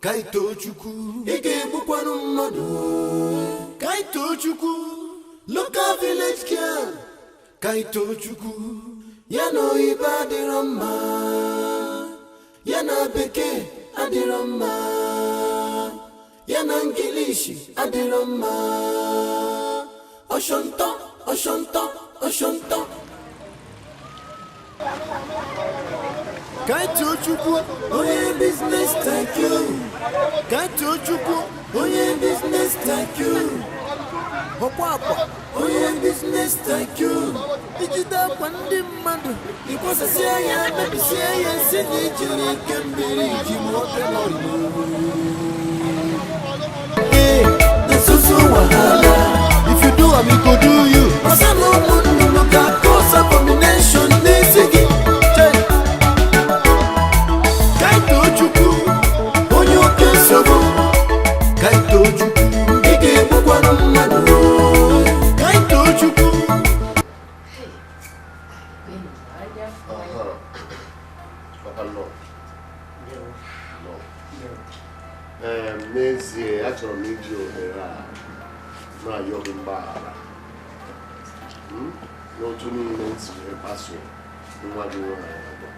Kaito Chukwu, Ige Bukwanu Mmadu. Kaito Chukwu, local village girl. Kaito Chukwu, Yano Iba Adirama. Yana Beke Adirama. Yana Ngilishi Adirama. Oshonto, Oshonto, Oshonto. Kaito Chukwu, Oye business, thank you. Kaito Chukwu, Oye business, thank you. Hopapa, Oye business, thank you. Ijida kwandi madu, ikosa siya, baby siya, sini jiri kembiri, jimote lolu. Hey, the susu wahala. If you do, I go do you. Masano mundu luka kosa combination nesigi. Kaito Chukwu, onye oke nsogbu. Kaito Chukwu, ike bụkwanụ mmadụ. Kaito Chukwu. N'ezie, achọrọ m iji ohere a na-ayọ gị mgbaghara n'otu niile m si kpaso nwa gị nwaanyị agwa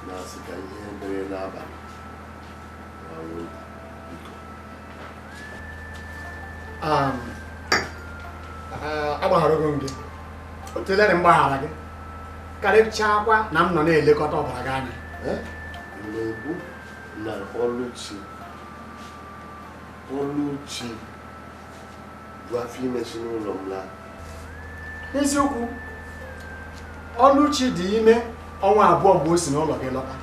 na-asị ka ihe mere n'abalị agbagharago m gị otelere mgbaghara gị karịchakwa na m nọ na-elekọta ọbara gị anya na-egbu na Oluchi bụ afọ ime si n'ụlọ m laa. N'eziokwu, Oluchi dị ime ọnwa abụọ mgbe o si n'ụlọ gị lọta.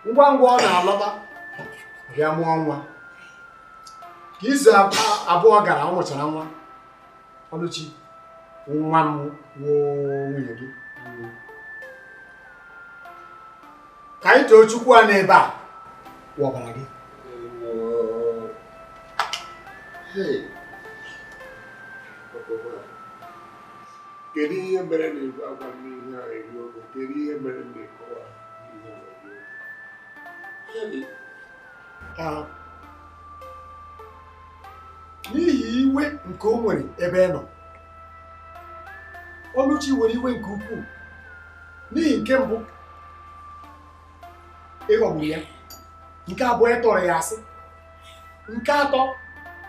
Ngwa ngwa ọ na-alọta bịa mụọ nwa. Ka izu abụọ gara ọ mụchara nwa. Oluchi, nwa m nwunye gị. Ka anyị too Chukwu a n'ebe a wọbara gị. Kedu ihe mere na-ebu agwa n'ihe a eri oge? Kedu ihe mere na-ekọwa ihe a? N'ihi iwe nke o nwere ebe nọ, Oluchi nwere iwe nke ukwuu. N'ihi nke mbụ, ịghọgburu ya. Nke abụọ, ịtọrọ ya asị. Nke atọ,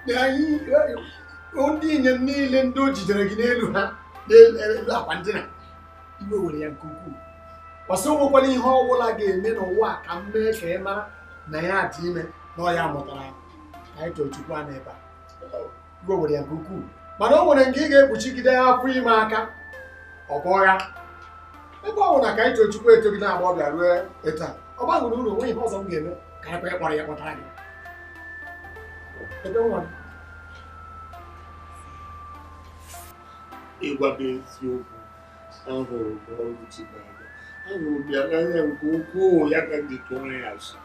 ndị inyom niile ndị o jidere gị n'elu ha n'elu akwa ndina, iwe were ya nke ukwuu. Ọsị nwekwana ihe ọbụla ga-eme n'ụwa ka m mee ka ị mara na ya dị ime na ọ ya mụtara ya. Anyị too Chukwu a n'ebe a, iwe were ya nke ukwuu. Mana o nwere nke ị ga-ekpuchigide ya afọ ime aka ọ bụọ ya. Ebe ọ bụ na ka anyị too Chukwu etogide agba ọbịa ruo etu a, ọ baghịrị uru onwe ihe ọzọ m ga-eme ka anyị kpọrọ ya kpọtara gị. Ebe nwa ịgwa gị eziokwu, ahụrụ m Oluchi n'anya. Ahụrụ m ya n'anya nke ukwuu, ya ka ndị tụrụ ya asị.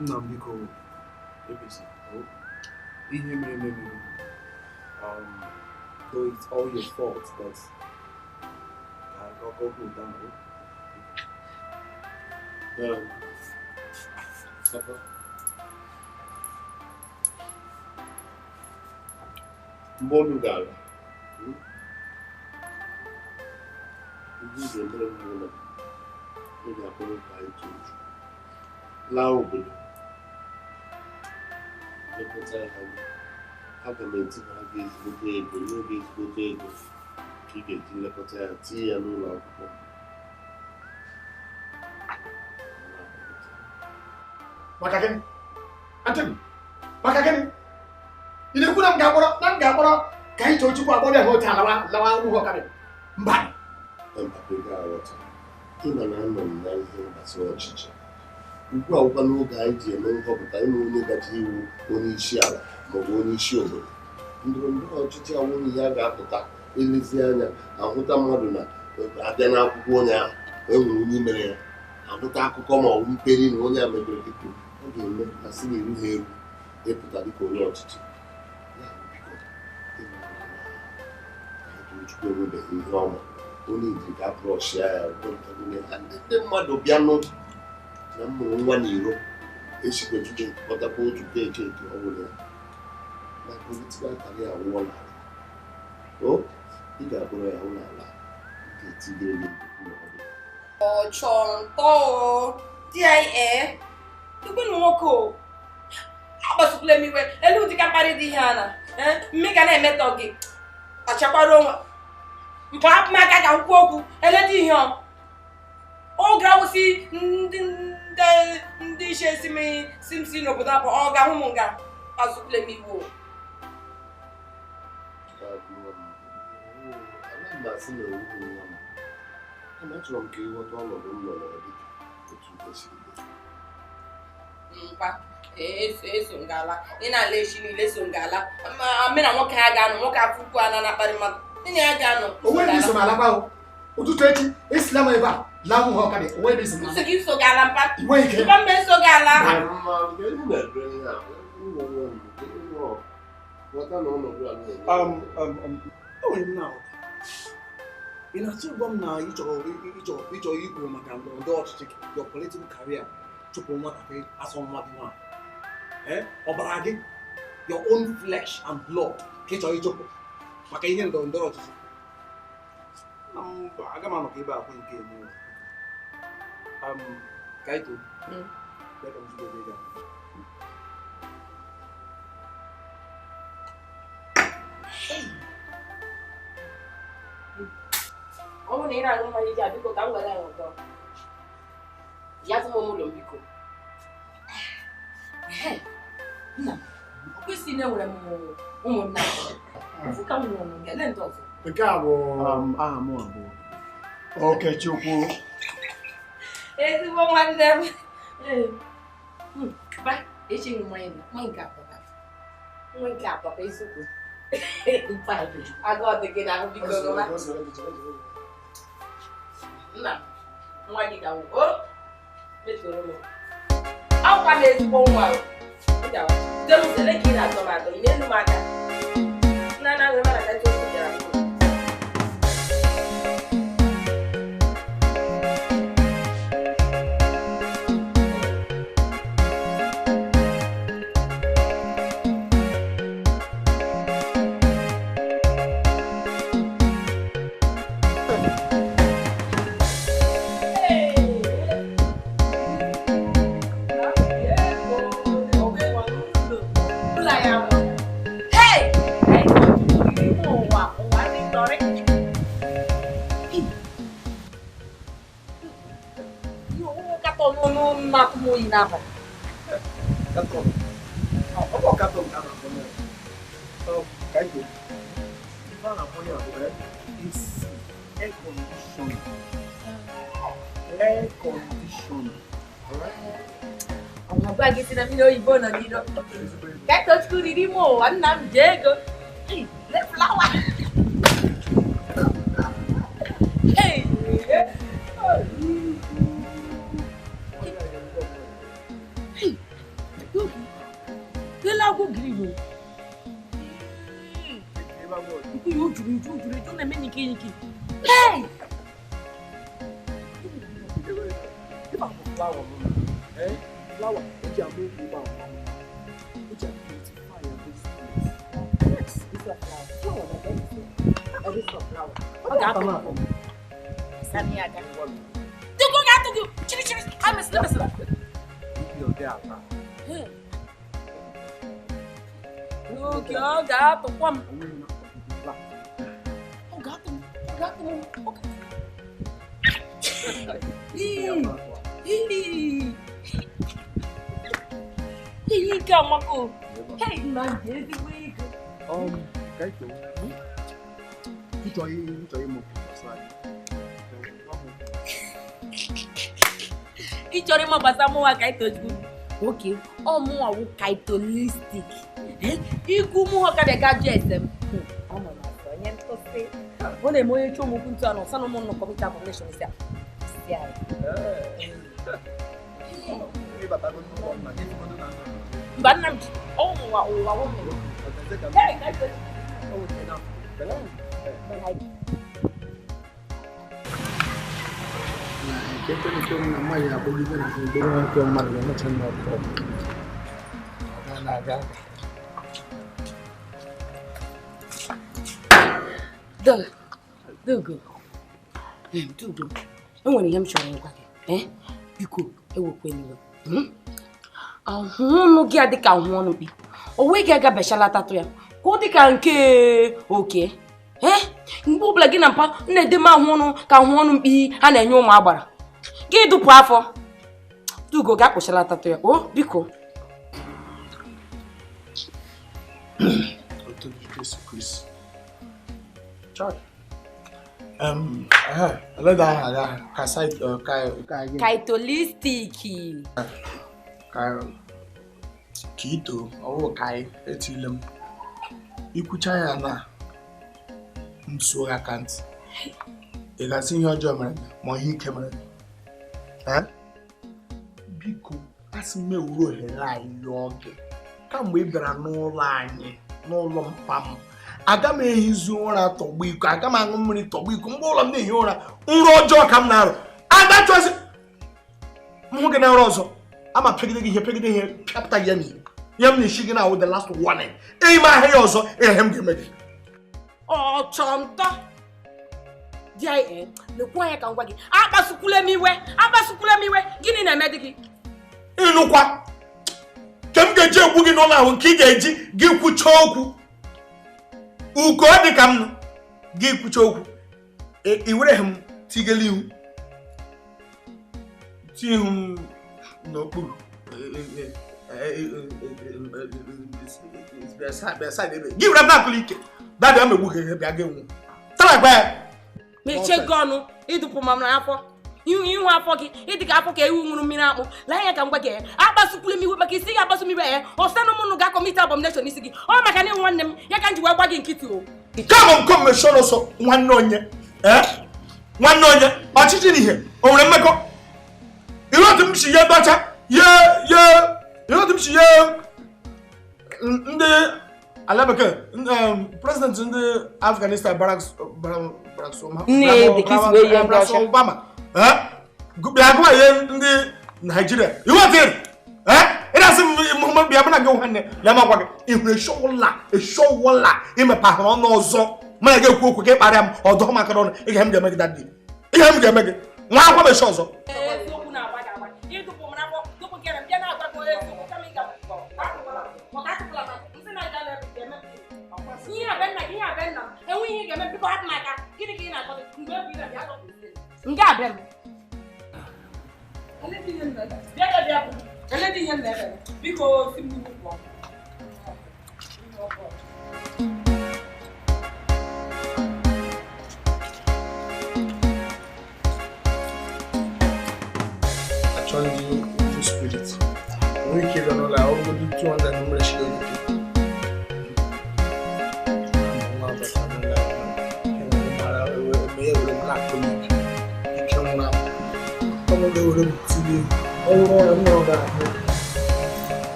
Nna m biko ebisa ihe mere though it's all your fault, but I'll go down. Papa, mbonu gara ndị ga-emere n'ụlọ ị ga-akpọrọ ka anyị too Chukwu laa obodo lekọta ya anya. Aga m etinye ha ga-ezigbote ego n'oge ezigbote ego ka ị ga-eji lekọta ya, tinye ya n'ụlọ akwụkwọ. maka gịnị? Antoni, maka gịnị? Ị na-ekwu na m ga-akpọrọ ka anyị too Chukwu akpọrọ ya n'otu lawa ụmụ ọkarị? Mba. Mpapụ ga-aghọta ịma na anọ m na ihe gbasara ọchịchị. Ugbu a ụkwa n'oge anyị ji eme nhọpụta ịma onye gaji iwu onye isi ala maọbụ onye isi obodo. Ndọrọndọrọ ọchịchị awụghị ihe a ga-apụta elezi anya ahụta mmadụ na abịa n'akwụkwọ onye ahụ enwere onye mere ya anụta akụkọ ma ọ bụ mperi na onye a mebere dịka ọ ga-eme na si na eru ha eru ịpụta dịka onye ọchịchị Chukwu enwebeghị ihe ọma onye iji ga brọsh ya ndị mmadụ bịanụ na mmụrụ nwa n'iro esikwejude kpọtakwa otu keeke eke ọ bụla ya na politikal karịa awụọ n'ala o ị ga-abụrụ ya ụlọ ala nke etibere tonto Dikeh tukwu nwoke o agbasụkwula m iwe elu dịka mkparị dị ihe a na mme ga na-emetọ gị ọchakwara onwe mpụ apụmaka ka nkwụ okwu eledi ihe ọ ga-awụsị ndị ishe si n'obodo abụ ọ ga-ahụ m nga azụkwule m iwu achọrọ m ka ịghọta ọnọdụ m nọ dịka otu esiri mkpa eso ngala ị na-ala echi niile so ngala mme na nwoke ha ga-anọ nwoke afụkwu a na-akparị mmadụ nne ya ga-anọ onwe ebe iso n'ala gbago ụtụtụ echi esila m ebe a laa m ha ọkadị onwe ebe iso n'ala nsọ gị so gala mpa inweghị ike mpa mbe so gala ị na-achọ ịgwa m na ịchọrọ ikwu maka ndọrọndọrọ ọchịchị your political career chụpụ nwatakịrị asọ nwa gị nwaanyị ọbara gị your own flesh and blood ka ị chọrọ ịchụpụ maka ihe ndọrọndọrọ ọchịchị aga m anọ ka ebe akwụ nke eme ka ito ọ bụrụ na ị na-aṅụ mmanya ji abiko ka m gwara ya ọtọ ya tụ m ụlọ mbiko nna ọ kwesịrị na enwere m ụmụnna ofu ka m nwụrụ ngele ndị ọzọ nke a bụ aha m abụọ Okechukwu ezigbo nwanne m ba echi mmanya nwa nke atọ ka eziokwu aga ọdịgị na ahụ biko gọma nna nwa gị ga nwụọ metụrụ m akwa na ezigbo nwa dere ka ị na-atọ m atọ ị na-elu m aka nna na nwere mana kacha otu bịara Napa? Katon. Apa katon kan namanya? Kayak itu. Kita namanya apa? Is air conditioner. Air conditioner. Ang haba gitu na mino ibo na dito. Kahit touch ko dito mo, anam Diego. Hey, let flower. Hey. Aku grivo. Iku yo juru na me niki. Hey! Flower. Flower. Eja mo ba. Eja beautify this place. Yes, it's a flower. Flower na get it. It's a flower. Oga apa? Sami aga. Tuko ga tuko. Chiri. I'm a Yo there apa? Hey. Oke, gato, kwam. Gato. Ih, calma, pô. Hey, mas esse week. Kayak itu. Itu mau selesai. Ichori mo basa mo wa kaito ju. Okay, omo awu kaitolistic. Iku mu ho ka be ga jesem. Omo na so yen to se. Wole mo yecho mo kuntu ano sanu mo no computer formation sia. Sia. Dugo. Enwere ihe m chọrọ ịgwa gị. Biko ewekweniwe. Ahụnụ gị adịka ahụ ọnụ mkpi. O nweghị aga bechala tatụ ya. Ka ọ dịka nke oke. Mgbe ọbụla gị na mpa na-edeme ahụ ọnụ ka ahụ ọnụ mkpi a na-enye ụmụ agbara. Gị dụpụ afọ. Dugo ga-akpụchala tatụ ya. Biko. Kaitolistiki. Kito, kai etile m. Ikwucha ya na nso akant. Ị ga-asị ihe ọjọọ mere ma ihe ike mere. Biko, asị m ewuru ohere anyị oge. Kamgbe ị bịara n'ụlọ anyị, n'ụlọ mpa m. Aga m ehizu ụra tọgbọ iko, aga m aṅụ mmiri tọgbọ iko, mgbe ụlọ m na-ehi ụra, nrọ ọjọọ ka m na-arụ. Ada chọzi m hụ gị na nrọ ọzọ. Ama pegide gị ihe pịapụta ya n'ihe. Ya m na-eshi gị na the last warning. Ime ahịa ya ọzọ, ihe m ga-eme gị. Ọchọntọ. Dikeh, lekwa anya ka ngwa gị. Akpasukwule m iwe. Gịnị na-eme dị gị? Ịnụkwa. Ka m ga-eji egwu gị n'ụlọ ahụ nke ị ga-eji gị kwucha okwu. Uko dị ka m gị kwucha okwu. I were m tigeli ihu. Ti ihu m n'okpuru. Gị were m na-akụli ike. Dadị m egbu gị bịa gị nwụ. Tara gba ya. Mechie gị ọnụ ịdụpụ m n'afọ. Ihu afọ gị ịdị ka afọ ka ewu ṅụrụ mmiri akpụ. Lee anya ka m gwa gị akpasukwule m iwe maka isi gị akpasu m iwe ọsanụ mụnụ ga-akọmiti abomination isi gị. Ọ maka na nwanne m ya ka m ji wee gwa gị nkịtị o. Kama m kọmishọn ọsọ nwanne onye. Nwanne onye ọchịchị n'ihe o nwere mmekọ. Ihe otu m si ya dọcha ihe otu m si ya ndị ala bekee president ndị Afghanistan Barack Obama bịa gụwa ihe ndị Nigeria iwetiri ịna-asị m bịa mụ na gị nwanne ya makwa gị ihu eshọwụla imepe ahụ ọnụ ọzọ mana gị ekwu okwu ka ị kparịa m ọdọ maka ọnụ ihe m ga-eme gị dadị ihe m ga-eme gị nwa akwa mechi ọzọ Actually, to spirit. We keep on all our 200 numbers.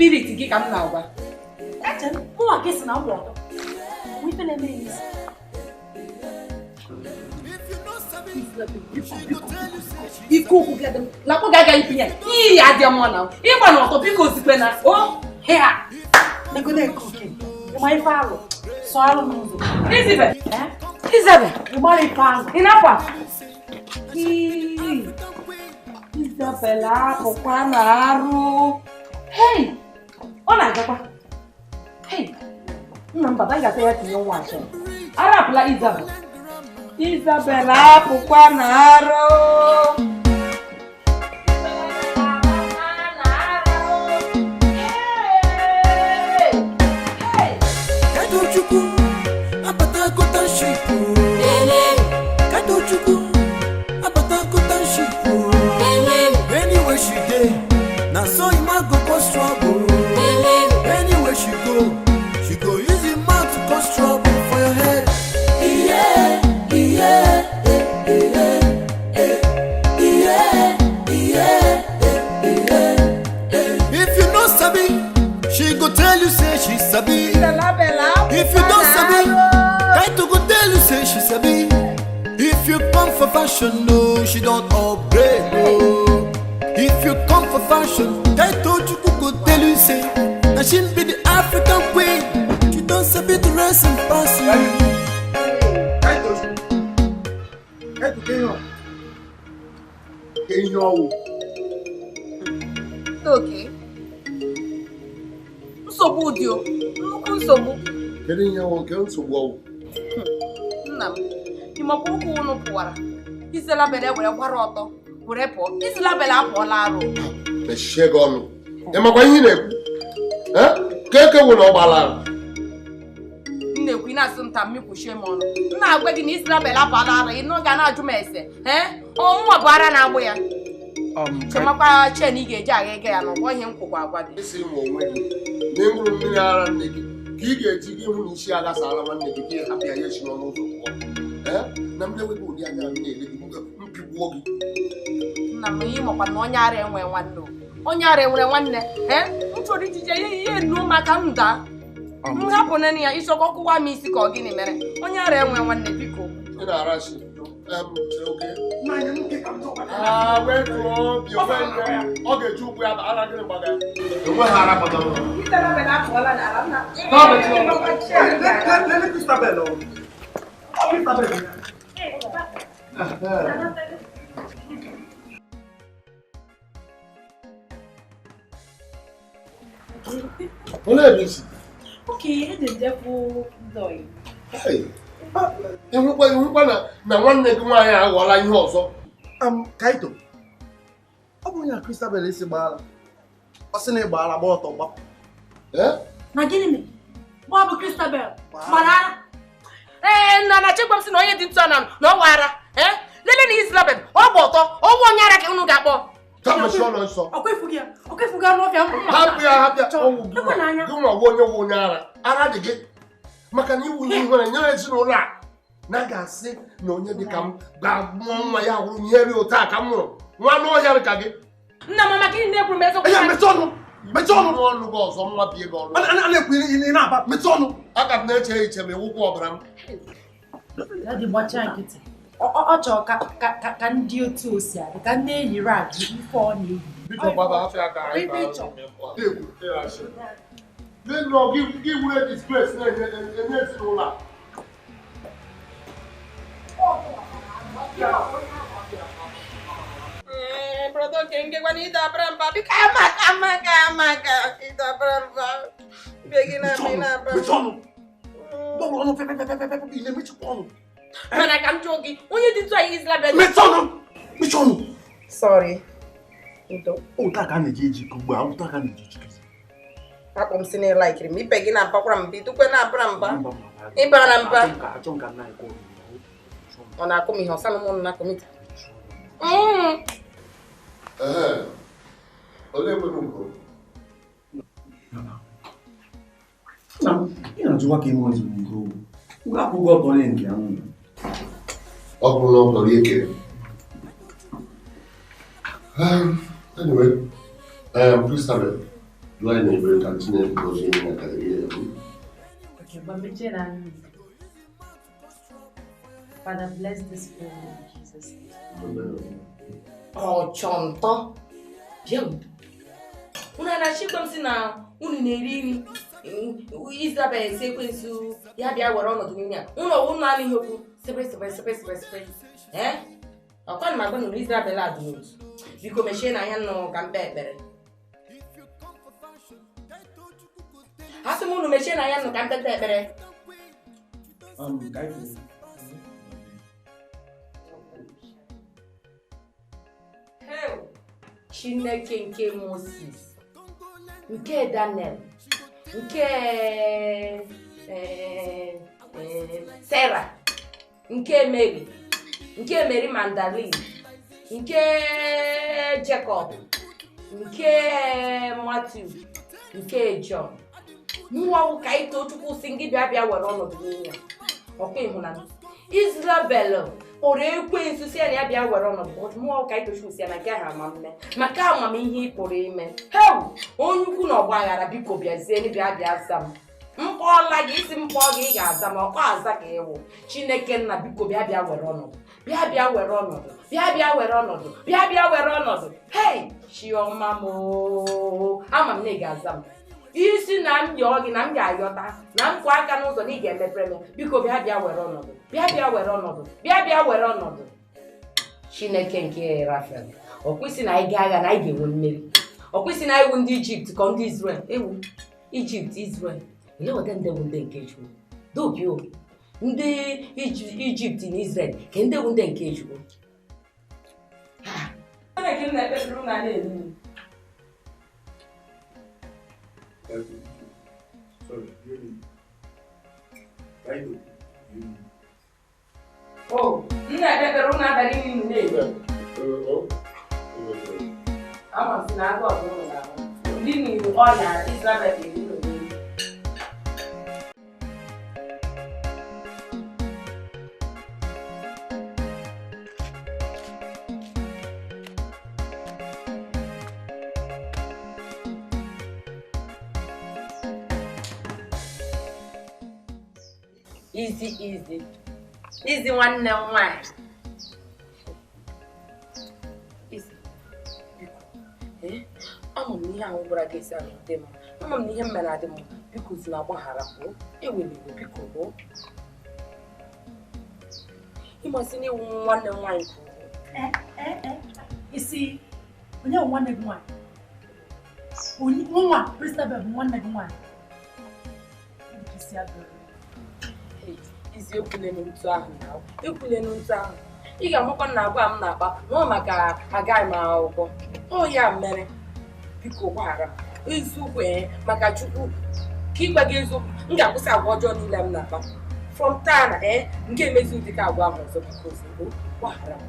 Spirit gị ka m na-agwa. Eche m nwa gị si na ụmụ ọtọ. Wipe na-eme isi. Ike okwu gị adị m. Lakwa ga-aga ipi ya. Iyi ya adị mụ na. Ịgba n'ọtọ biko ozikwe na. O hea. Negode nke oke. Ịma ife alụ. Sọ alụ n'ụzọ. Izebe. Ịgbara ife alụ. Ị na-akwa? Izebela apụkwa na arụ. Hey! Ọ na-agakwa. Hey! Nna m baba ga-ata ya tinye nwa achọ. Arapla Isabel. Isabel apụkwa na aro. Anywhere she go, now so you might go cause trouble. Anywhere she go use your mouth to cause trouble for your head. If you know Sabi, she go tell you say she Sabi. If you don't Sabi, Kaito go tell you say she Sabi. If you come for fashion, no, she don't upgrade, no. If you come for fashion, Kaito Chuku go tell you say that she be the African queen. She don't sabi the rest and pass you. Okay. Nsogbu dị o. Nnukwu nsogbu. Kedu ihe nwoke nsogbu ọwụ? Nna m, ịmakwa ụkwụ unu pụwara. Iselabele were gbara ọtọ, were pụọ. Iselabele apụọla arụ. Mechie gị ọnụ. Ị makwa ihe ị na-ekwu? Keke wụ na ọ gbala arụ. M na-ekwu ị na-asụ nta mmikwuchie m ọnụ. M na-agwa gị na Iselabele apụọla arụ, ị ga na-ajụ m ese. Ọnwụnwa bụ ara na-agbụ ya. Chemakwa chen ị ga-eji agha ege ya n'ụgbọ ihe m kwụkwa agwa gị. Isi ma onwe gị n'ịṅụrụ mmiri ara nne gị ka ị ga-eji gị hụ na isi agasala nwanne gị ka ị hapụ ya echi n'ọnụ ụzọ pụọ. Na m na-enweghị ụdị anya m na-ele gị mpigbuo gị. Nna m ihe makwa na onye ara enwe nwanne. Onye ara enwere nwanne. M chọrọ ijije ihe nuo maka m daa. M hapụ nene ya isiokwu ọkụwa m isi ka ọ gịnị mere. Onye ara enwe nwanne biko. Ị na-arachi. Ọ ga-eji ụkwụ ya ara gịnị gbaga ya. Enweghị ara gbagara. Olee ebe isi? Okay, the devil doy. Ịhụkwa na nwanne gị nwaanyị aghọọla ihe ọzọ. Kaito, ọ bụ onye Christabel esi gbaala. Ọ sị na ịgbaala gba ọtọ gbapụ. Na gịnị mere? Ọ bụ Christabel gbara ara. Na Chikwam sị na onye dị ntụ na ọ wara. Lele na Iselabel, ọ gba ọtọ, ọnwụ onye ara ka unu ga-akpọ. Ka mechie ọnụ nsọ. Ọkwefuga n'ọfịa m. Hapụ ya. Ọnwụ gị nwa onye nwe onye ara. Ara dị gị. Maka na iwu ihe nwere nyere ezinụlọ a na ga-asị na onye dị ka m ga-amụọ nwa ya hụrụ ihe ri ụta ka m mụrụ nwa n'ọhịa ka gị. Nna m maka ihe na-ekwuru m eziokwu. Mechie ọnụ ọnụ gị ọzọ nwa bie gị ọnụ. A na-ekwu ị na-aba mechie ọnụ. Aka m na-eche eche ma ewukwa ọbara m. Ya dị gbacha nkịtị. Ọ chọrọ ka ndị otu osi adị ka ndị enyi rag ife ọ na-eyi. Biko gbaba afọ aka anyị no, give way disgrace na-enye ezinụlọ a. Brother Kenge kwani idabra mba bika amaka idabra mba. Begina mina mba. Mechọnụ. Gbọgbọ ọnụ pepepepepe ile mechikwa ọnụ. Mana ka m jụọ gị, onye dị ntụ anyị Iselabel. Mechọnụ. Sorry. Udo. Ụta ka na-eji ejikọ ugbu a, ụta ka na-eji ejikọ. Akpọ m si na ịlaikiri m ipe gị na-abakwara m bidokwe na-abara mba. Ịba na mba. Ọ na-akụ m ihe ọsa m na kọmiti. Olee ebe n'ugwu? Ị na-ajụwa ka ime ọzọ n'ugwu. Ụgwọ akwụkwọ ọtọ onye nke ahụ. Ọ bụrụ na ọ tọrọ ike. Anyway, Christabel, do I need to continue because you need to career? Okay, but me tell you, Father, bless this food in Jesus' name. Oh, tonto. Bien. Una na Chikwam si na unu na-eri nri. Iselabel sekwensu ya bịa were ọnọdụ n'ime ya. Unu anaghị okwu sepe. Ọkwa na agba na Iselabel adị n'otu. Biko mechie na anya nọ ka mkpe ekpere. Asị m unu mechie na anya nọ ka mkpe ekpere. Chineke nke Moses, nke Daniel, nke Sarah, nke Mary Magdalene, nke Jacob, nke Matthew, nke John. Mụwa ka ito Chukwu si ngị bịa were ọnọdụ n'ime ọkwa ịhụnanya. Israel kpọrọ ekwensu si ya bịa were ọnọdụ, mụwa ka ito Chukwu si ya na nke ha amamme maka amamihe ị pụrụ ime. Onye ukwu na ọgba aghara biko bịazie bịa aza m. Mkpọọla gị isi mkpọ gị ị ga-aza m ọkwa aza ka ịwụ. Chineke nna biko bịa were ọnọdụ. Bịa were ọnọdụ. Bịa were ọnọdụ. Bịa were ọnọdụ. Chioma mo ama m na ị ga-aza m. Isi na m yọọ gị na m ga-ayọta na m kwụ aka n'ụzọ na ị ga-emepere m biko bịa were ọnọdụ. Bịa were ọnọdụ. Bịa were ọnọdụ. Chineke nke Rachael ọkwụsị na anyị ga-agha na anyị ga-enwe mmeri. Ọkwụsị na iwu ndị Ijipt ka ndị Israel ewu Ijipt Israel eleweta ndị nke Chukwu dobio ndị Ijipt na Israel ka ndị nke Chukwu. Oh, nna abalị niile amasị na agụ ọbụla na ndị n'iwu ọnya Israel easy nwanne m nwanyị. Ama m n'ihe ahụ gwara gị esi ahụ dị m. Ama m n'ihe m mere adị m biko si na agbaghara bụ ewelego biko bụ ịmasị na iwu nwanne m nwanyị isi onye bụ nwanne gị nwanyị? Nwa Christabel bụ nwanne gị nwanyị? Isi ekwulenu ntụ ahụ na ekwulenu ntụ ahụ. Ị ga-amakwa na agwa m na-akpa nọ maka agaghị m akwụkwọ. Ọ ya mere biko gbaghara m eziokwu maka Chukwu ka ịgwa gị eziokwu m ga-akwụsị agwa ọjọọ niile m na-akpa from taa na nke emezi ụdị ka agwa ahụ ọzọ biko ozugbo gbaghara m.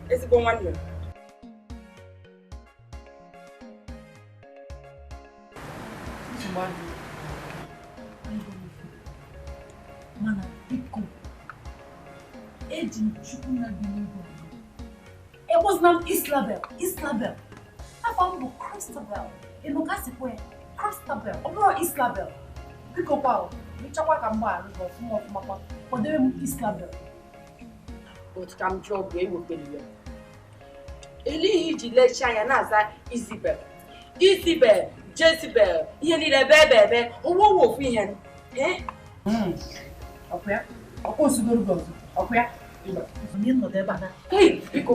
Ezigbo nwanne m. Mana biko eji Chukwu na gị n'ego. It was not Israel. Afọ m bụ Christabel. Ịnụ ka sikwa Christabel. Ọ bụrụ Israel. Biko kwa ịchọkwa ka m gbaghara gị ọfụma kwa kwadebe m Israel. Otu ka m jụọ bụ ewepere ya. Elihi iji lechi anya na-aza Isabel, Jezebel, ihe niile ebe ụgbọ ofu ihe. Ọkwa osigoro gị ọzọ. Ọkwa ya? Onye nnọdụ ebe a na biko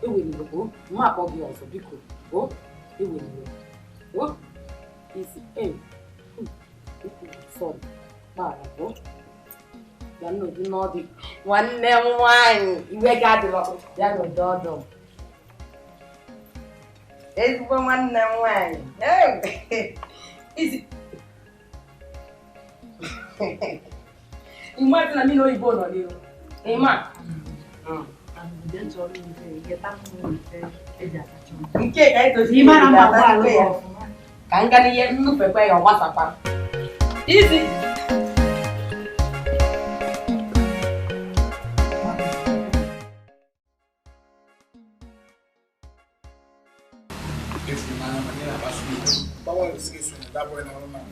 eweliwe mma akpọ gị ọzọ biko eweliwe isi sọrọ gbara ya nnọdụ n'ọdị nwanne m nwanyị iwe gị adịrọ ya nọdụ ọdụ ezigbo nwanne m nwanyị isi Imagine na mimi no ibo no lero. Ima. Nke ka ito si ima na ma lo. Ka nga ni ye nnu pepe yo WhatsApp. Easy. Power is this one. That boy now man.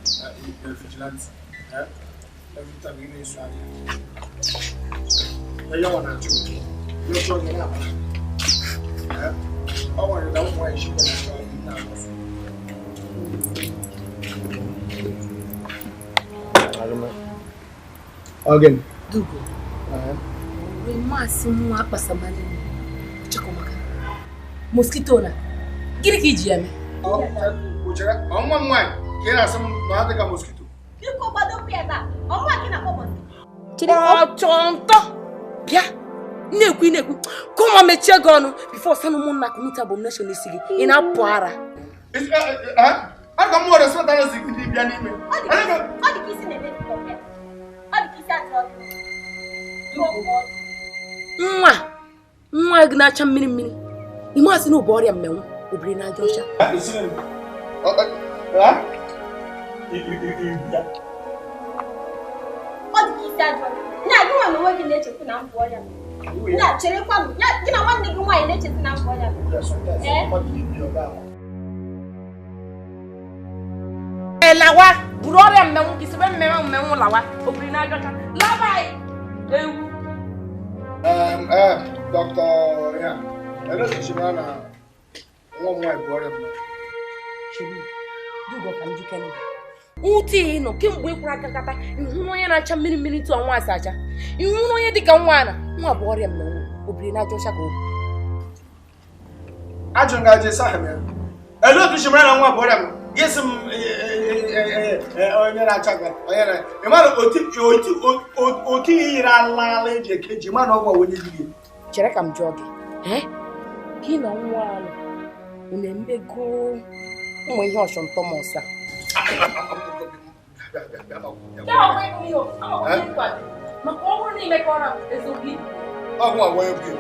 Vigilante. Every time you need to you want to do. You're talking about. I want to know why she going to try now. Again. Dugo. We must mwa pasamani. Chakomaka. Mosquito na. Giri kijia me. Ujara, mwa. Kera some mother mosquito. Biko gbado kwu ebe a. Ọmụ akị na kpọbọ. Tonto. Bịa. Na-ekwu. Come mechie gị ọnụ before sanu mụ na community abomination isi gị. Ị na-apụ ara. Aga m nwere sọta na zigi dị bịa n'ime. Ọ dị ka isi na-eme ọbịa. Ọ dị ka isi atụrụ ọkụ. Nwa gị na-acha mmiri. Ime asị na ụbọ ọrịa mmenwu obiri na-aja ọcha. Ọ dị ka isi atụrụ. Na gị nwa na onwe gị na-echekwa na mbụ ọrịa. Na cherekwa m. Gị na nwanne gị nwaanyị na-echekwa na mbụ ọrịa. Lawa buru ọrịa mmenwu gị sebe mmenwu lawa obiri na-aja ọcha. Laba ewu. Dr. Ya. Hello, Shimana. Na nwa m nwaanyị bụ ọrịa mmenwu. Dugo ka njike nọ. Uti nọ kemgbe kwuru aka kata ihu onye na-acha mmiri tụ ọnwa asacha. Ihu onye dịka nwa na nwa bụ ọrịa mmenwu obiri na-aja ọcha ka o. Ajụ ngaji sahem. Hello, Shimana na nwa bụ ọrịa mmenwu. Yes, onye na-acha gị. Onye na. Ị mara otu yiri ala eji ekeji mana ọgwụ onye gị. Chere ka m jụọ gị. Gị na nwa alụ unu emego ụmụ ihe ọchọntọ m ọsa. Maka ọ bụrụ na imekọrọ ezogbo ọgwụ agwa ebi.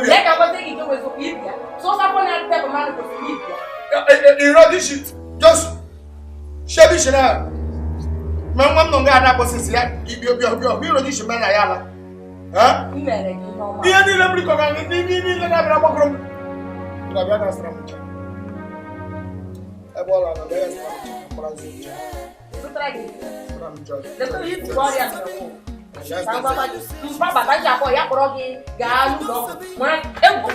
Lee ka gwazi gị nke wezogbo ibi ya. Sọsapọ na tebụl mmadụ kwesịrị ibi ya. You know this shit. Just shebi shina. Mama no ga na posisi ya. Ibi you know this man na yala. Huh? Imere gị n'ọma. Ihe ni le briko ga ni le na bra gbakoro. Nga bia na sra mucha. Ebola na bia sra mucha. Para zi. Sutra gị. Sra mucha. Leto yi tu ọrịa mmenwu. Baba ya kpọ ya kpọrọ gị gaa n'ụlọ. Mara egwu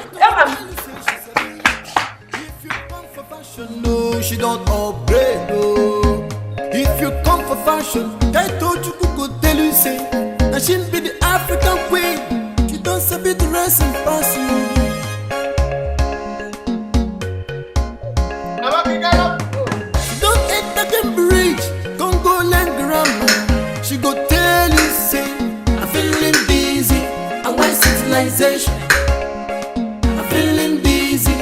No, she don't upgrade, no. If you come for fashion, I told you could tell you say, that she be the African queen. She don't sabi the rest in person. She don't enter Cambridge, Congo land grammar. She go tell you say, I'm feeling busy, I want civilization. I'm feeling busy, I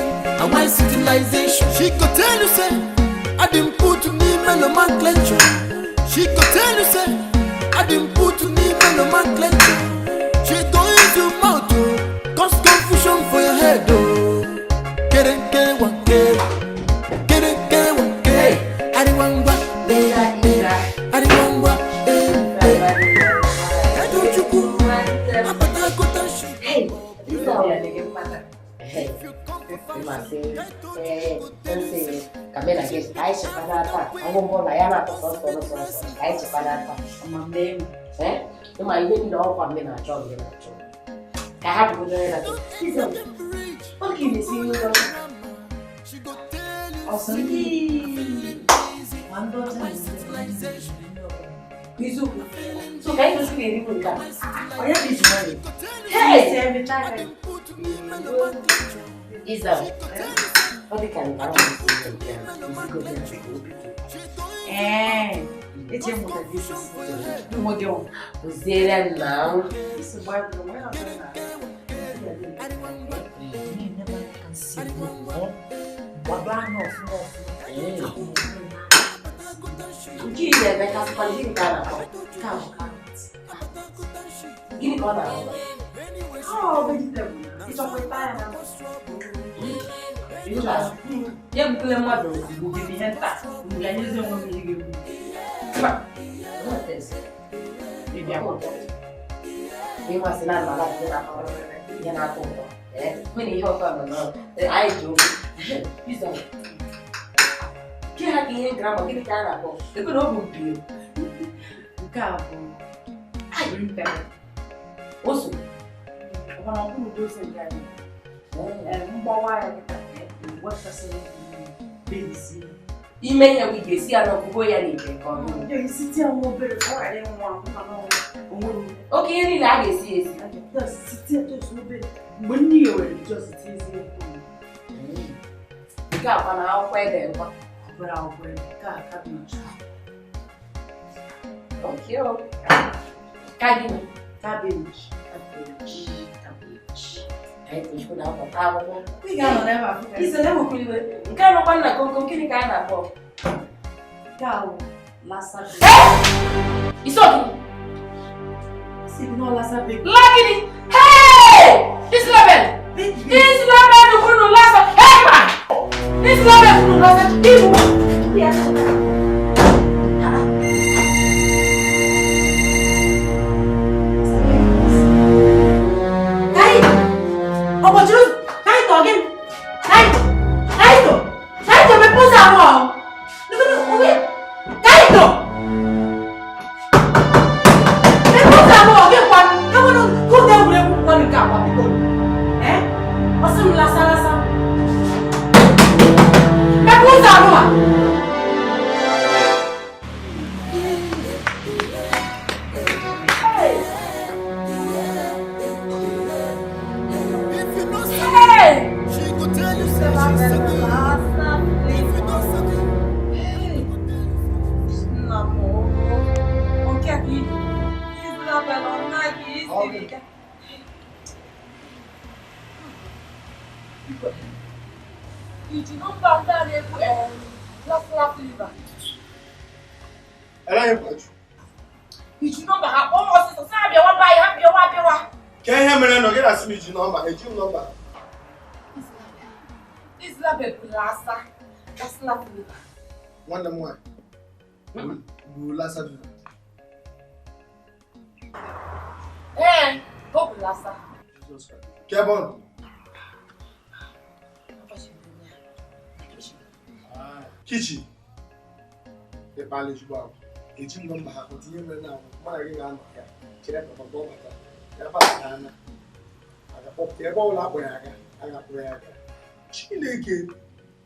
want civilization. She could tell you say, I didn't put me nomenclature. She could tell you say, I didn't put me nomenclature. She go into mouth, cause confusion for your head, oh. Get it, one, get it, one, get it. I didn't want what, I didn't want what, I don't you go, I'm a taco. Hey, this is how you're getting better. Hey, you must say, Camila, yes, I should have that. I won't go Diana to first. I should have that. My name, eh? You might even know what I'm in a job. I have to go there. What can you see? Awesome. One dozen. So, can you see anything? Oh, yeah, this morning. Hey, every time. Isabel, what can you it's your mother. This is no more. Was there now? It's a Bible. You never can see what give them like a spaghetti give it on. Oh, vegetable. It's a time. Yeah, good mother will be behind. We are using one million. What is it? Maybe I want it. You must not like it. You're not over. When you help them, I do. He's on. Can't get grandma, give it down. The good old you. You can't. I drink that. Also, when I do some driving, and what facility busy. You may have with the Sierra Boy and you sit here over before I didn't want to. Okay, any lag is easy. Just sit here to bit. When you just easy. You got 1 hour where they were, but I'll wear car cabinet. Okay. Cabbage. I think we now have we got never. It's a level pretty. Can no one like can kind of go. Last Saturday. It's okay. Signal last Saturday. Lucky. Hey! This level. This level to no last. Hey man. This level to no last. Yeah. Kitchen. The palace wow. Kitchen number have continued now. Mariana, Chef of Bobata. Yapana. I got pop the ball up where I got where Chile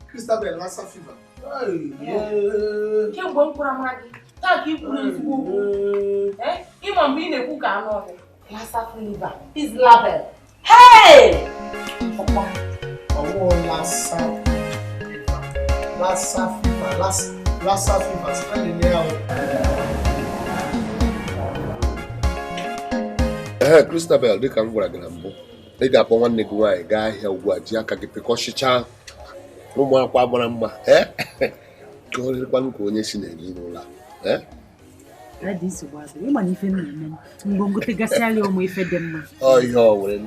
Christabel Lassa fever. Oh, yeah. You won't put a money. Thank you. Eh? Even being a cook, I know it. Lassa fever is label. Hey! Oh, Lassa. Lassa fever, spending there. Christabel, they can go again. They got one nigga guy here who are Jacka Picoshicha. No more Quabaramba, eh? Go to one coronation in eh? That is what you manifest. I'm going to take a sally on my fed them. Oh, you're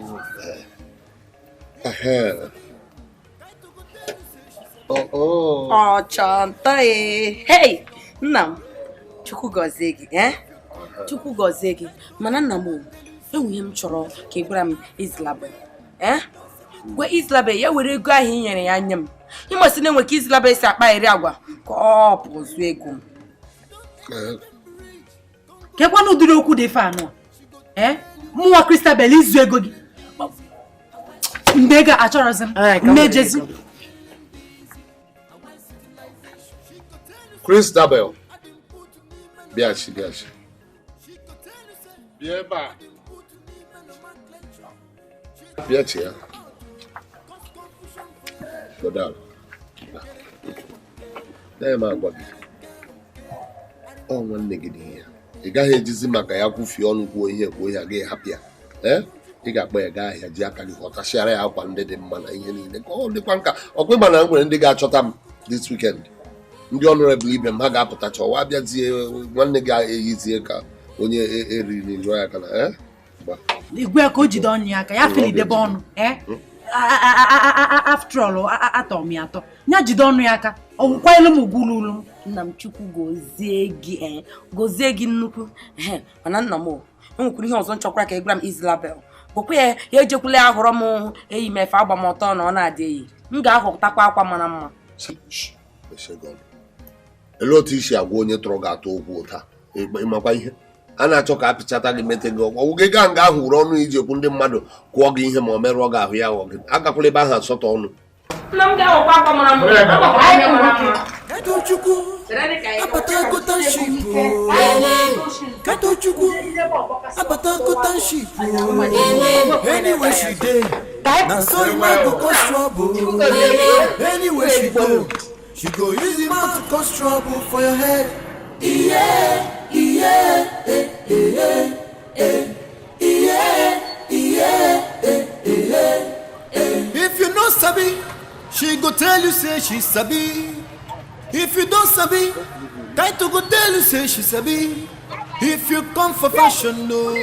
Oh, chanta hey, now, Chuku Gozegi, eh? Chuku Gozegi, Mananamu, and him choro, Kigram is labor, eh? Where is labor? You will go here and yam. You must know what his labor sat by Rawa. Oh, Poswego. Get one who do good if I know, eh? More Christabel is good. Mega Achorism, Major. Christabel. Biachi. Bieba. Biachi, yeah. Go down. There, my body. Oh, one nigga here. The guy here just maka ya kufi on go here get happier. Eh? He got by a guy here, Jack and Hota share out one day the man and oh, the panka. Okay, man, when they got shot up this weekend. Ndị honorable ibe m ha ga-apụtacha ọwa bịazie nwanne gị eyizie ka onye eriri njọ ya kana igwe ka o jide ọnụ ya aka ya filidebe ọnụ after all atọ m atọ nya jide ọnụ ya aka ọgwụkwa ilu m ugwululu nna m Chukwu gozie gị nnukwu mana nna m enwekwara ihe ọzọ nchọkwara ka egram Isabel gwekwa ya ejekwula ahụrụ m eyi m efe agba m ọtọ na ọ na-adị eyi m ga-ahụtakwa akwa mara mma Elo tishi agwa onye tọrọ ga-atọ okwu ụta ịmakwa ihe a na-achọ ka apịchata gị mete gị ọgwụ gị gaa nga ahụ were ọnụ iji ekwu ndị mmadụ kụọ gị ihe ma ọ merụọ gị ahụ ya ghọ gị agakwala ebe ahụ asọtọ ọnụ nna m ga-ahụkwa akwa mara mma Anyway she did. Now so you might go cause trouble. Anyway she go. She go use the mouth to cause trouble for your head. Yeah. If you know sabi, she go tell you say she sabi. If you don't sabi, Kaito go tell you say she sabi. If you come for fashion, no.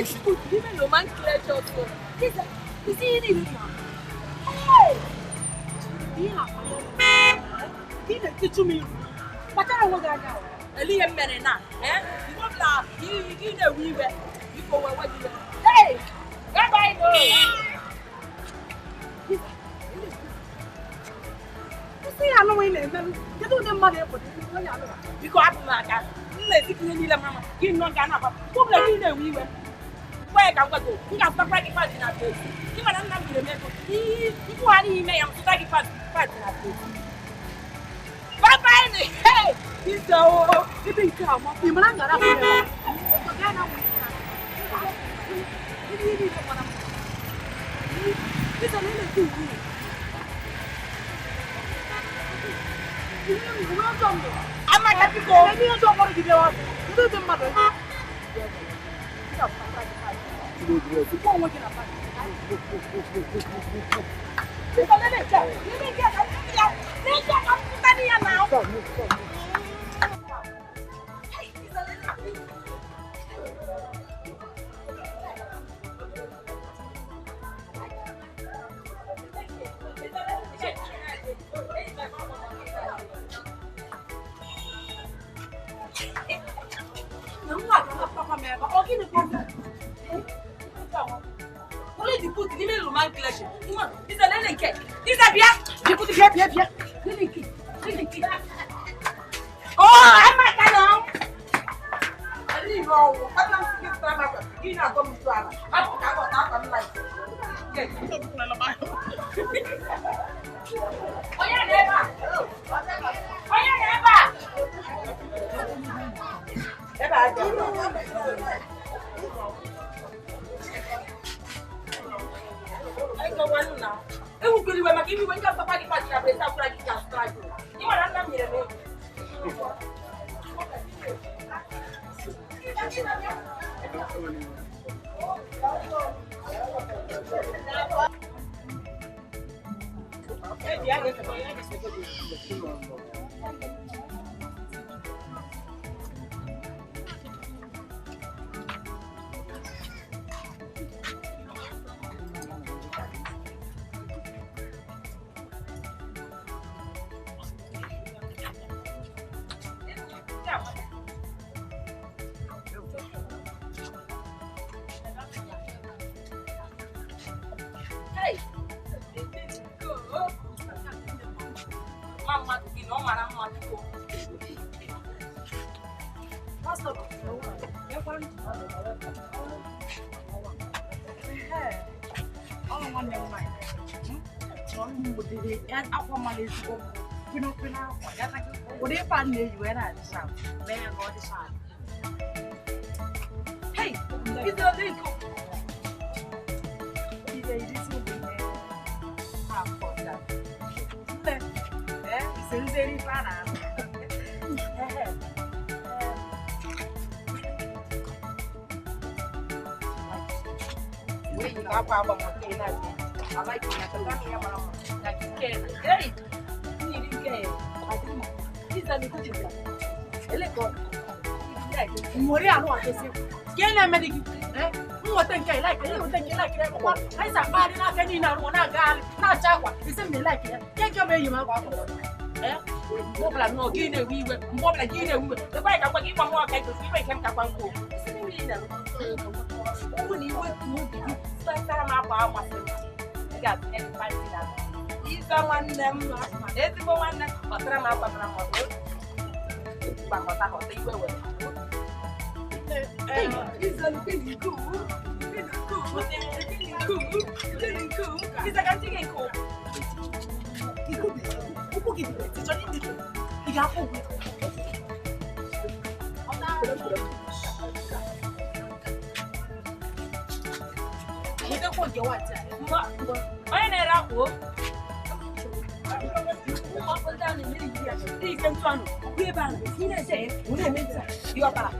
kentuano. We ban. You know say, we dey meet you para.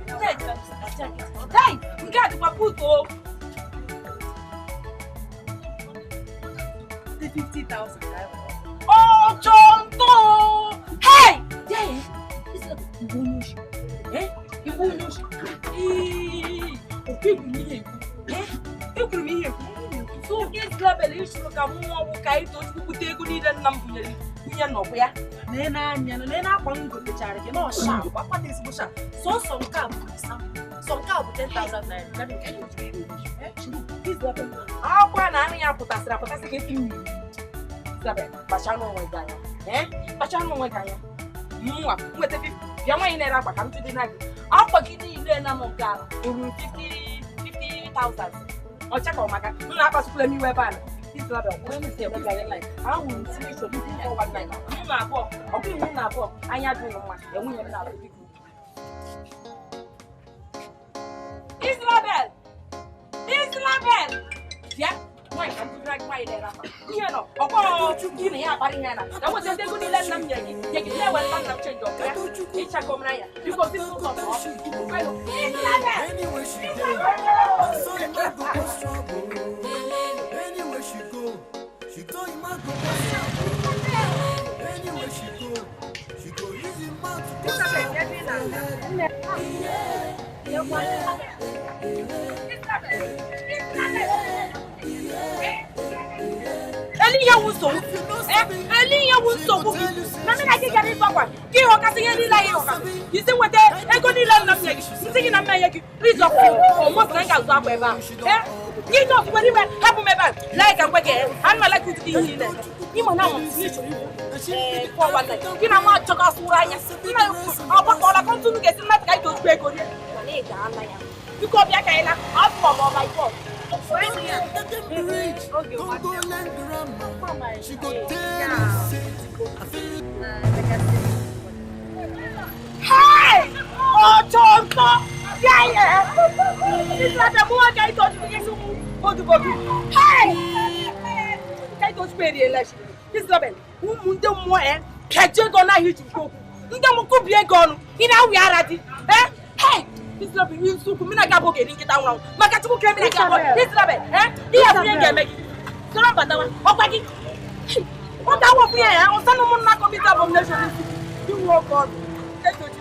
Check. Hey, we got the paputo. 50,000. Oh, tonto! Hey! Yeah, this is bonus. Eh? You bonus. Okay, we eh? You could be here. So, get global issue. Come on, okay, don't you take good need and number. You know, where? Nena, one good charity. No, sharp. What is Busha? So, some cow, some cow, 10,000 naira. Let me get you. He's global. How can I put us up? That's getting you. Bachano Wagaya. Eh? Bachano Wagaya. Mua, with the Yamina come to the night. I'll forgive you then I'm on car. 50,000. Or check on my car. Do not pass to me weapon. This level. When you say, like, I will see you for 1 night. You are poor. Okay, you are poor. I am doing one. And we have now. Isabel! Yeah? Why can't you drag my letter? You know, you may have Mariana. That was a good let them get it. Never let them change your it's a comrade. You got this one. Anywhere she go, in my anywhere she go easy mouth Eliya wuso. Eliya wuso. Nana na get it back. Ki ho ka se ni la yo ka. You see what they go ni la na me. Sing na me yaki. Please of almost like I was up eba. Get off when you happen me back. Like and wege. I'm not like to be in there. You man now you should for one night. You know what to go suranya. You know apa ko la kon tunu get na kai to pe ko ni. Ni ga na ya. You go back kai na up for my phone. Don't go land grandma. She go tell Hey! Oh, tonto! Yeah! This is the more guy touch me. Hey! Guy touch me election. This is the Mundo more eh? Catch you gonna hit you. Mundo could be a gun. You know we are at it. Eh? Hey! This is the you soup. Mina gabo getting it down. Makatu came in a gabo. This is the eh? He has been making. So, but what I want here, I was not going to be abomination. You walk on. Let's go to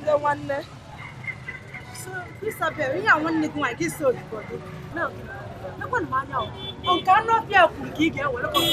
the one. So, Isabel, you are one little I guess so. No, no one man now. On cannot be a cookie girl. Welcome to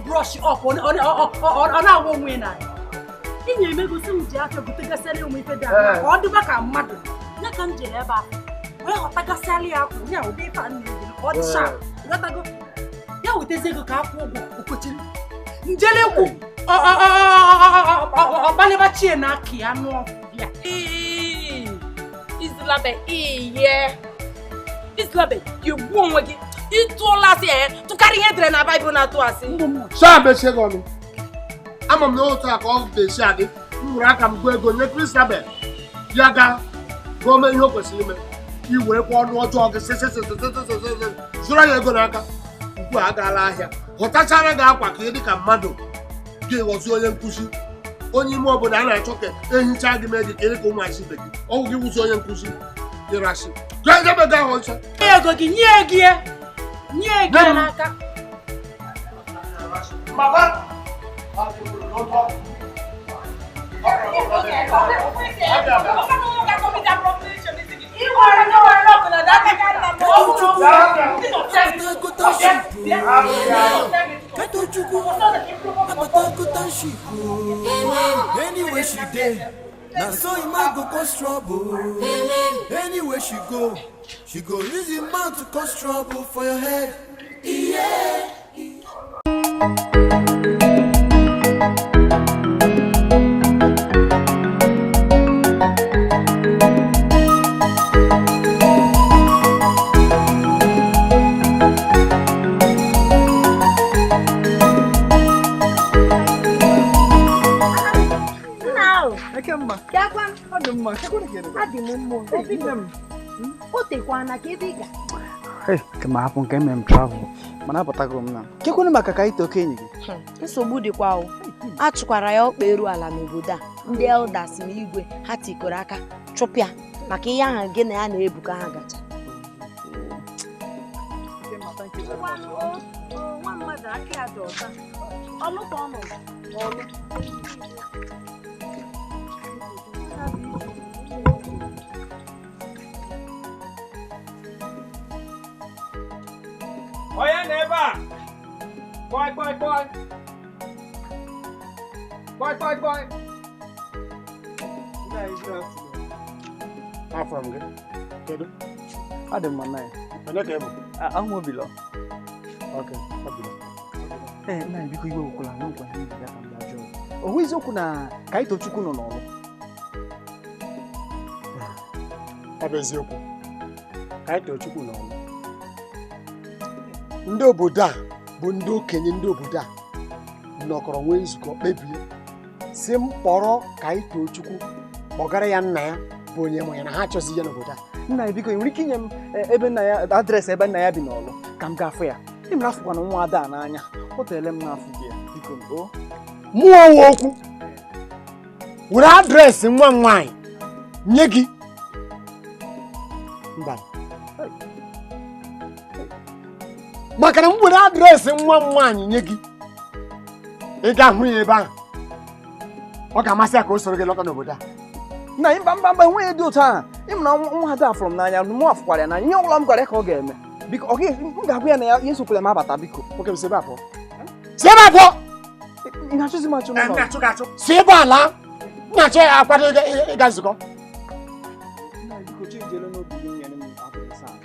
brush up on our winner. In your make some jacket to take a sally with the dad, or the back of mother. Not on Geneva. Well, take a sally out, now be fun, or the sharp. Let I go. Yeah, with this little car for putting Jelly. Balibachi and Aki, I know. Islabe, yeah. Islabe, you won't work it. You told us here to carry head and a Bible not to us. Shabe Shegon. I'm a no talk of the shaggy. You rakam go to Christabel. Yaga, go make your person. You will want no talk. Suraya Gonaka. Guagala here. Hotacharaga, Wakidika Mado. Give us your pussy. Only more banana chocolate. Any child made it in my city. Oh, give us your pussy. The Russian. Grab the also. Here go, yeah. Nye ego n'aka. Mama. Anywhere she did, now so you might go cause trouble. Anywhere she go use him mouth to cause trouble for your head. Yeah. Kama hapo nke mmem travel mana apụtago m na kekwenu maka ka ite okenye gị nsogbu dịkwa o achụkwara ya ọkpa eru ala n'obodo a ndị elders na igwe ha tikọrọ aka chụpịa maka ihe ahụ gị na ya na-ebuka ha gacha nwa mmadụ aka ya dị ọcha ọlụ ka ọ nọ ọlụ Oya neighbor. Boy. How from good? Kedu? Adam manai. Ana ka ebo. Ahụ Okay, obilo. Na biko iwe okula na nkwa ihe ya ka mba jo. Owu izoku na ka itochukwu nọ n'ọrụ. Eziokwu. Ka itochukwu nọ n'ọrụ. Ndị obodo a bụ ndị okenye ndị obodo a nọkọrọ nwee nzukọ kpebie si mkpọrọ ka itochukwu kpọgara ya nna ya bụ onye mụ ya na ha achọzi ya n'obodo a. Nna biko nwere ike inye m ebe nna ya adreesị ebe nna ya bi n'ọlụ ka m gaa afụ ya. Ị mara afụkwa na nwa ada n'anya. O teele m n'afụ gị ya. Biko o. Mụọ nwa okwu. Were adreesị nwa m nwaanyị nye gị. Mba. Maka na m were adreesị nwa m nwaanyị nye gị. Ị ga-ahụ ya ebe ahụ. Ọ ga-amasị ya ka o soro gị lọta n'obodo a. Na mba enweghị dị otu ahụ. Ị mara nwa ada afọrọ m n'anya mụ afụkwara ya na ihe ọbụla m gwara ka ọ ga-eme. Biko ọ ga m ga-agwa ya na ya ihe sokwere m abata biko. Oke sebe abụọ. Sebe abụọ. Ị na-achụzi m achụ n'ụlọ. Na-achụ ga-achụ. Si ebe ala. Na-achọ akwado ịga nzukọ. Biko chenjiele n'obi gị nyere m adreesị ahụ.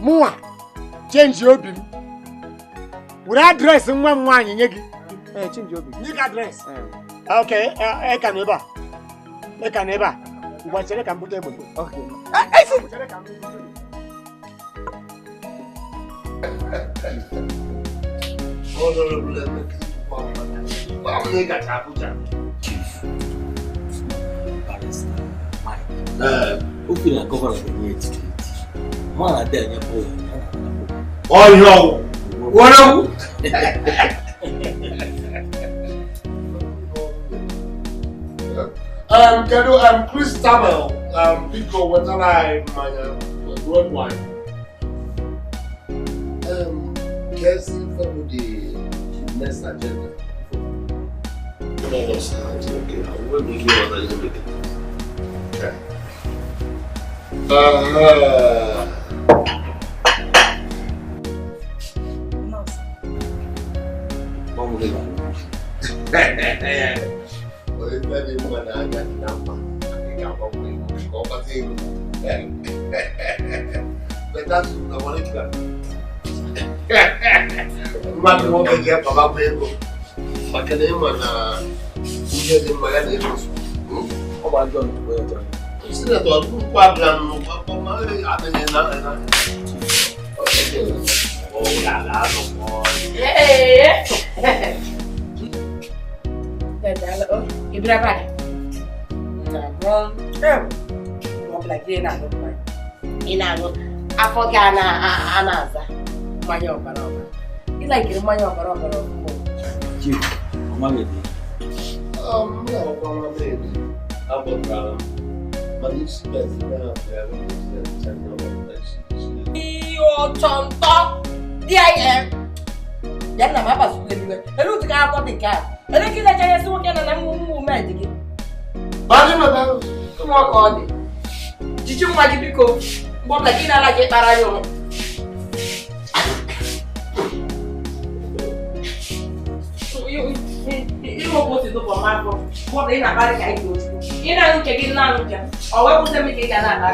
Mụnwa chenji obi m. Were adreesị nwa m nwaanyị nye gị. Chenji obi. Nye gị adreesị. Okay, eka n'ebe a. Eka n'ebe a. Ngwa chere ka m bute egbe. Okay. Chere ka m bute egbe. Open a cover of the new ticket. Man, there you go. Oh, yo! What up? Chris Samuel, Pico, what am I, my road wine? Casey from the next agenda. Okay, I will be here on a little bit. Okay. Afọ gị ana-aza mmanya ọbara ọbara. Ị laikiri mmanya ọbara ọbara ọbara. Chief, ọma mebe. Tonto, Dikeh. Ya na mapa sukule miwe. Elu tika akọ Dikeh. Ele kile chanye si woke na mu mediki. Baji mebe. Tumo ko di. Chichi mwa gi biko. Bo bla kina la je para yo. Imo bote do po marco. Bo bla ina bari kai do. Ina nuke gi na nuke. O we bute mi ke kana na.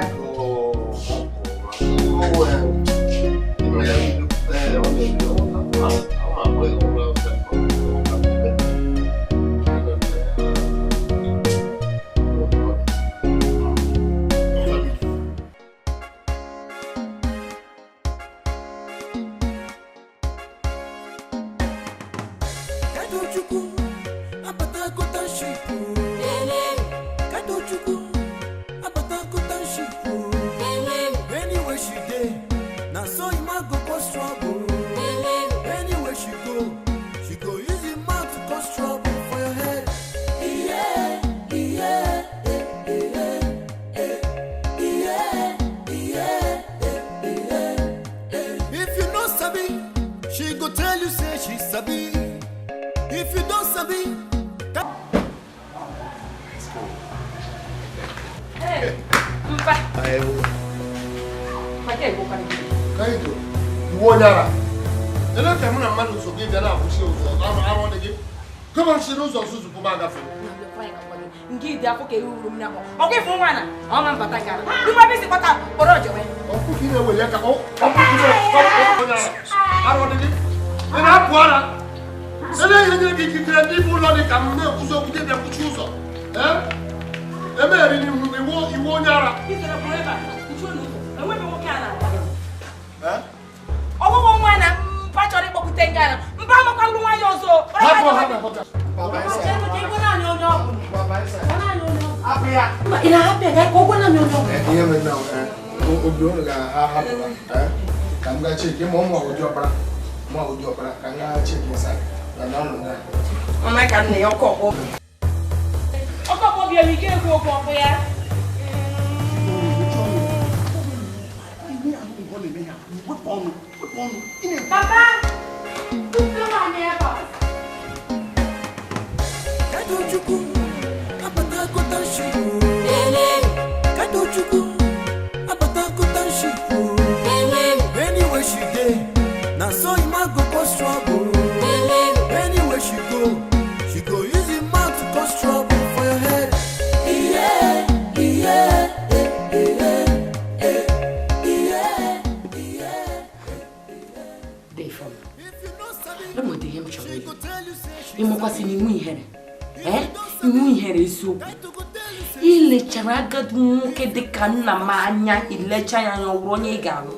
Nna m anya ilecha ya ọwụrụ onye ị ga-alụ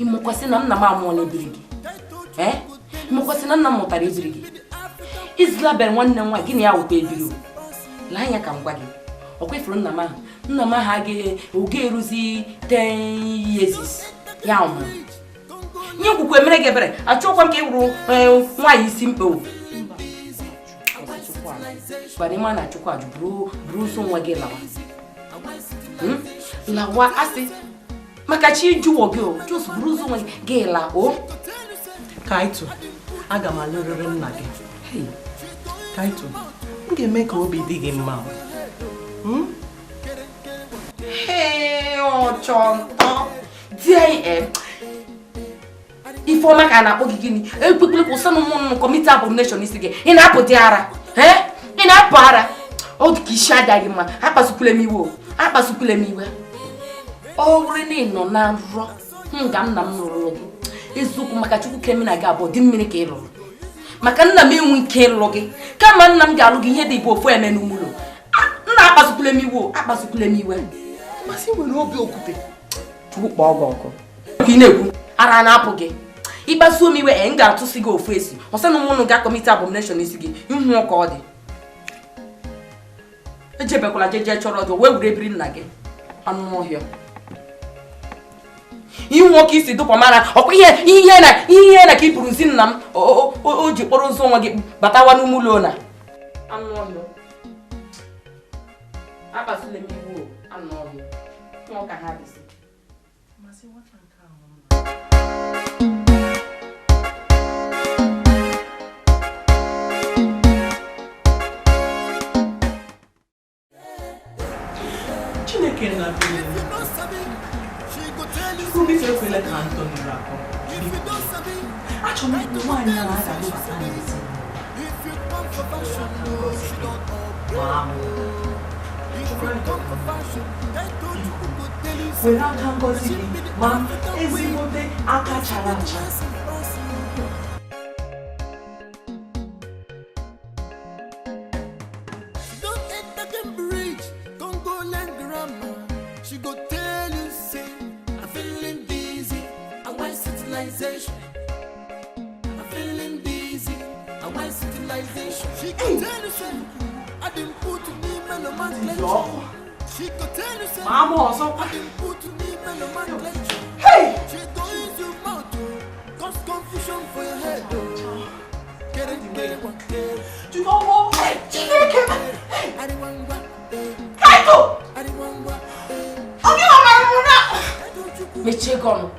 ịmụkwasị na nna m amụọ n'ebiri gị ịmụkwasị na nna m mụtara ebiri gị izlabere nwanne nwa gị na ya wụkwa ebiri o lee anya ka m gwa gị ọ kwefuru nna m ahụ agaghị oge eruzi 10 years ya ọmụ nye nkwukwu emere gị ebere achọkwa m ka ị wụrụ nwaanyị isi mkpe o gbara ịma na achụkwa ajụ buru ụzọ nwa gị lawa asị maka chi juwo gị o just buru ụzọ nwa gị la o Kaito aga m alụrịrị nna gị Kaito m ga-eme ka obi dị gị mma ọchọntọ Dikeh Ifeọma ka a na-akpọ gị gịnị ekpekpere kwụsị na ụmụnnụ kọmiti abomination isi gị ị na-apụ dị ara ị na-apụ ara ọ dị ka isi adịghị mma akpasukwule m iwe ọ bụrụ na ị nọ na nrọ nga nna m lụrụ gị eziokwu maka Chukwu kemi na gị abụọ dị mmiri ka ị lụrụ maka nna m enwe ike ịlụ gị kama nna m ga-alụ gị ihe dị bụ ofu eme n'ụlọ nna akpasukwule m iwe masị nwere obi okwute Chukwu kpọọ gị ọkụ ị na-ekwu ara na-apụ gị ịkpasuo m iwe m ga-atụsi gị ofu esi ọsọ na ụmụnụ ga kọmiti abomination isi gị ihu ka ọ dị ejebekwala jeje chọrọ gị wee wuru ebiri nna gị anụ ọhịa ihu nwoke isi dụpụ mara ọkwa ihe na ka ị bụrụ nsi nna m o ji kpọrọ ụzọ nwa gị batawa n'ime ụlọ na anụ ọhịa akpasule m iwu anụ ọhịa nwa ka ha dịsị Were aka ngozi gị ma ezigbote aka chara acha. She go tell you, say, I'm feeling dizzy, I want civilization. I'm feeling dizzy, I want civilization. She go tell you, say, I didn't put to me nomenclature. She go tell you, say, I didn't put to me nomenclature. Hey! She go use your mouth to cause confusion for your head. Get it, get it. You know what? Hey! I didn't want what. Kaito! Mechie gọnụ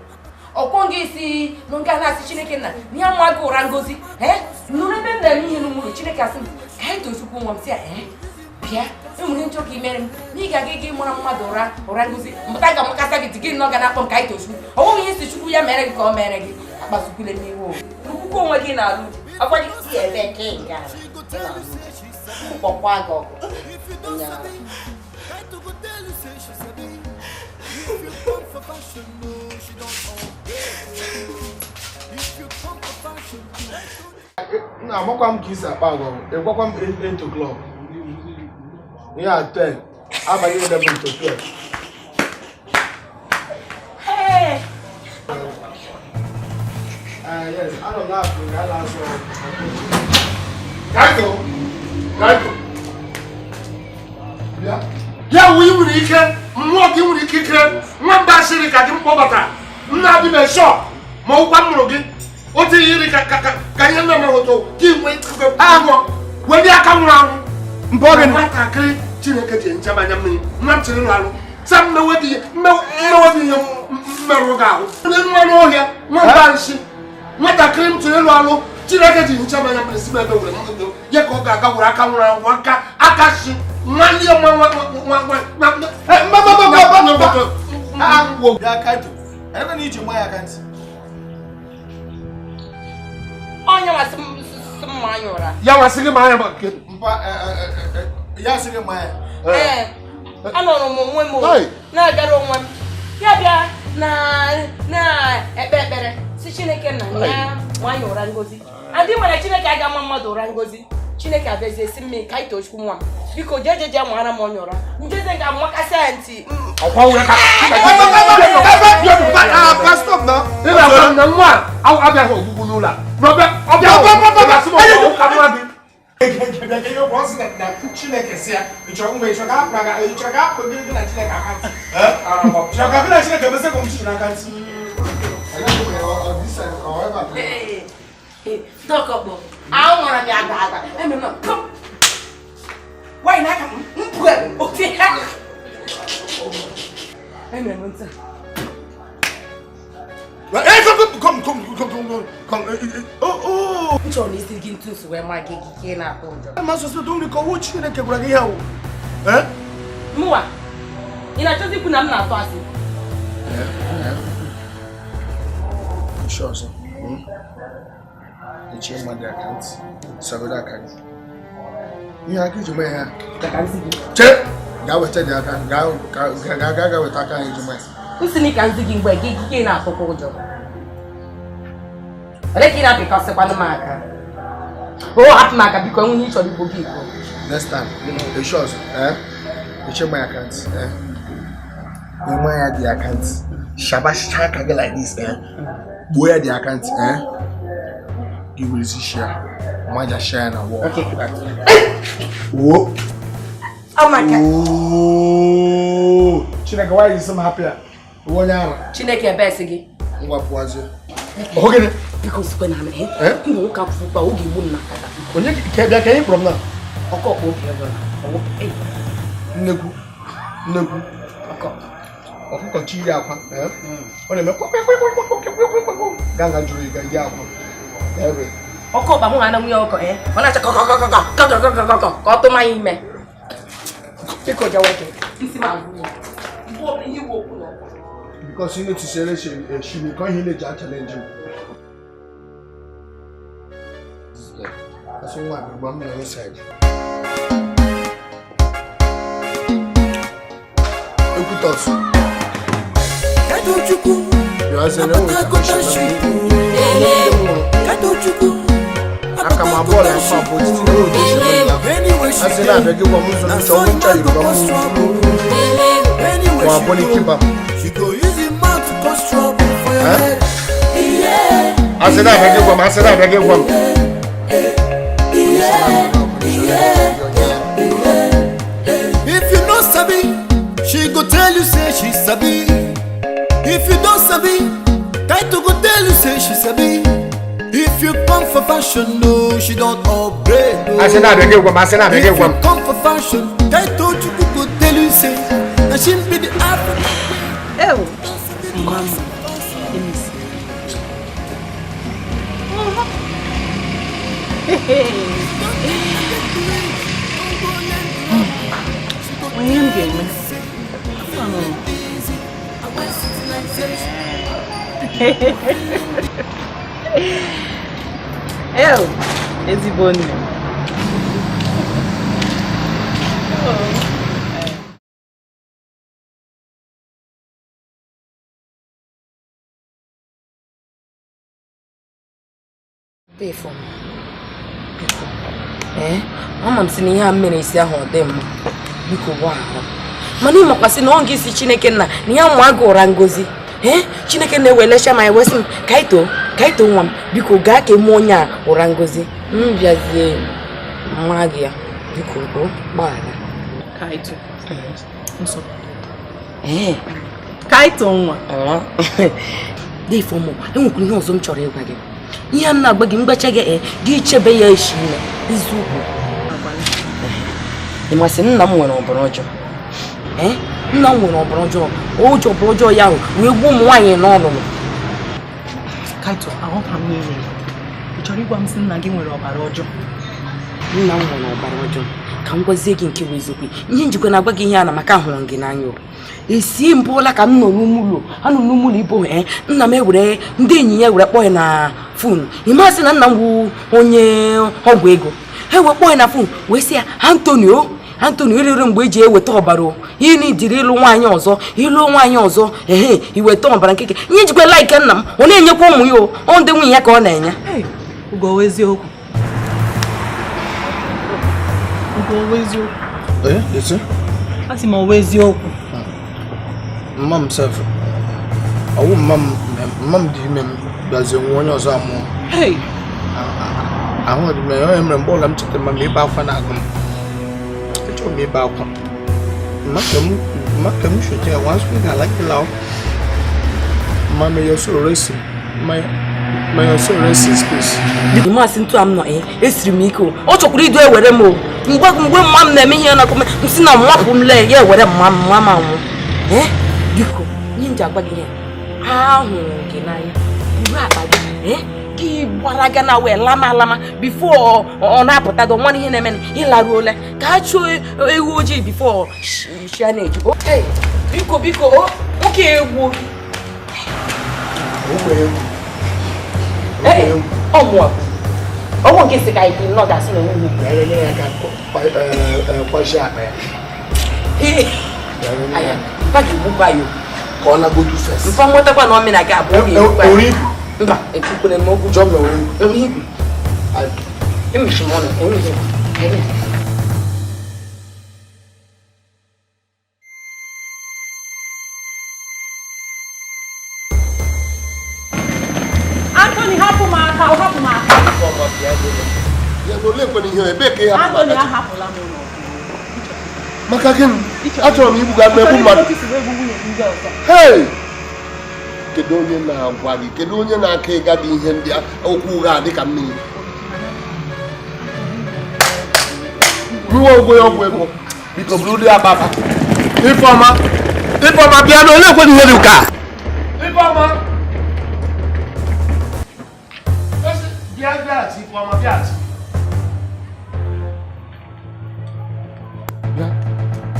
ọkwọ gị isi n'oge a na-asị Chineke nna n'ihe mma gị ụra ngozi nụrụ ebe m na-eme ihe n'ụmụrụ Chineke asị m ka anyị tochukwu nwa m si ya bịa enwere nchọ ka imere m na ị ga-aga gị mara mmadụ ụra ngozi mpụta ga makasa gị gị nọ ga na-akpọ m ka anyị tochukwu ọ bụghị ihe si Chukwu ya mere gị ka ọ mere gị akpasukwule n'iwu ukwukwu onwe gị na-alụ ọkwa gị si ebe ka ị gara kpọkwa gị ọgụ na-agbakwa m ka isi akpa agwa ịgwakwa m 8 o'clock ihe a 10 abalị 11 to 12. Yes, I don't know if I last Gaito. Ya wuyi nwere ike mmụọ gị nwere ike nwamba asịrị ka gị mkpọbata nna dị na shop ma ụkwa mụrụ gị otu yiri ka ihe nna mehụtụ gị nwe agwọ wee dị aka nwụrụ anwụ mpọgị nwatakịrị Chineke ji nchamanya mmiri nwa m chịrị n'alụ sa mmewebi ihe mmerụ gị ahụ onye mmanụ ọhịa nwamba nsị nwatakịrị m chịrị n'alụ Chineke ji nchamanya mmiri si mebe were mmadụ ya ka ọ ga-aga were aka nwụrụ anwụ aka si nwanne ya onye wasị mma anya ụra ya wasị gị ma anya ya sị gị ma anya anọrọ m onwe m na-agara onwe m ya bịa na-ekpe ekpere si Chineke nna ya nwanyị ụra ngozi adị nwere Chineke aga ama mmadụ ụra ngozi Chineke abịazie si mme ka anyị tochukwu nwa m biko jejeje mara m onye ụra njeze ga-amakasị ya ntị ọkwa were ka stop na ị na-agwa na nwa abịaghị ogbugbu n'ụlọ Chineke si ya ịchọrọ mgbe ịchọrọ ga apụ gị na Chineke aka ntị chọrọ ka gị na Chineke mese kọmpushọn aka ntị dọkọkpọ ahụ nwara m ya agba ememe nwaanyị n'aka m mpụ ofe ha ememe ntị m chọrọ na isi gị ntụsi wee ma gị ike na-atụ ụjọ Chineke gwara gị ya wụ mụwa ị na-achọzi ikwu na m na-atụ asị ọzọ echi mmadụ aka ntị sabodo aka gị ihe aka iji mee ya chee gaa weta dị aka gaa weta aka iji mee nsị ka nzi gị mgbe gị ike na-atụkwa ụjọ ole ka ị na-apịkọsịkwanụ m aka o hapụ m aka biko enweghị ịchọrọ ikwu gị ikwu next time echi ọzọ echi mee aka ntị enwe ya dị aka ntị shabashicha aka gị like this gbuo ya dị aka ntị you will see share maja share na wall okay whoa oh my god Chineke why is so happy onye ara Chineke ebesi gị ngwa pụazi ogene biko sikwe na me ịmụ ụka fụkwa oge igbu nna onye ka bịa ka anyị from na ọkọkpọ obi ego nnekwu ọkụkọ chi iri akwa ọ na-eme ganga juru ịga iri akwa ọkụ ọba mụ ha na nwunye ọkọ ọ na-acha ka ọ tụma ya ime biko jewoke isi ma because you need to say she because he need to challenge you That's all I'm on the other side. Look at us. You are saying, I come aboard and pop with I said, I beg you, she go use him mouth to cause trouble for your head. I said, I beg you, I said, I beg you. If you know Sabi, she go tell you say she Sabi. If you don't Sabi, Taito go tell you say she Sabi. If you come for fashion, no, she don't upgrade. No. I said, I beg you, I said, I beg you. If you come for fashion, Taito you go tell you say that she be the African. Oh, Mama, let me see. I am gaming. Oh, is he born? Pay for me. Mama msini ya mmene isi ahụ ọdị mma. Biko gbaghara. Mana ịmakwasị na ọ ga-esi Chineke nna na ya mụ agụra ngozi. Chineke na-ewelecha ma ewesị m kaito nwa m biko gaa ka eme onye a ụra ngozi. M bịazie mma gị ya. Biko gbaghara. Kaito. Nso. Kaito nwa. Dị fọmụ, enwekwara ihe ọzọ m chọrọ ịgwa gị. Ihe m na-agba gị mgbacha gị gị chebe ya echi ime izuụkwụ. Ị masị nna m nwere ọbara ọjọọ. Nna m nwere ọbara ọjọọ. Ọbara ọjọọ ya ahụ wee gbuo ụmụ nwaanyị n'ọlụlụ. Kaito, ahụkwa m niile. Ị chọrọ ịgwa m sị nna gị nwere ọbara ọjọọ? Nna m nwere ọbara ọjọọ. Ka m gwazie gị nke bụ eziokwu. Ihe njikwa na-agwa gị ihe a na maka ahụrụ gị n'anya. Esi mbụla ka m nọ n'ụmụlọ anụ n'ụmụlọ ibo nna m ewere ndị enyi ya were kpọọ ya na fon. Ịmasị na nna m bụ onye ọgwụ ego. Ha wee kpọọ ya na fon wee sị ya Antonio erere mgbe eji eweta ọbara ịnị dịrị ịlụ nwaanyị ọzọ iweta ọbara nkeke. Ihe njikwa laike nna m ọ na-enyekwa ụmụ ya ọ ndị nwunye ya ka ọ na-enye. Ugo eziokwu. Yes, asị m ọwa eziokwu. Mom self. Mom dị ime bịazie nwa onye ọzọ amụọ. Ahụ dị m ya onye mere mgbe ụlọ m chetara ma ebe akwa na-agụ m. Achọrọ m ebe akwa. Maka m shote ya once we got like the law. Mama, you're so racing. You're so racing space. The man sinto am no esiri m ike o. Ọ chọkwara idu ewere m o. Mgbe mma m na-eme ihe na akọ m si na mmapụ m le ya ewere mma ma nwụ. Biko, nye nji agba gị ihe. Ahụrụ gị n'anya. Iwe akpa gị gị gbara ga na wee lama before ọ na-apụta dọ nwa ihe na-eme ịlaruola ka a chụọ ewu ojii before shi a na-eji. Biko nwoke egwu. Ọmọ nke si ka ipi nọ gasị na nwunye. Pagi buba yo. Ka ọ na-godu first. Mfa mwetakwa na ọmị na ga abụọ ga-ekwu. Ori. Mba, ekwukwere m okwu jọm na ori ibu. Emechi m ọnụ, enweghị. Anthony, hapụ m aka. Ya no le kwere ihe ebe ka ya hapụ. Anthony, ahapụla m ụlọ. Maka gịnị? Achọrọ m ibuga mmegbu mmadụ. Hey! Kedu onye na-agwa gị? Kedu onye na-aka ịga dị ihe ndị okwu ụgha dị ka mmiri? Ruo ọgwụ ego. Biko buru dị ababa. Ifeọma bịa na ole kwere ihe dị ụka. Ifeọma. Bịa Ifeọma bịa.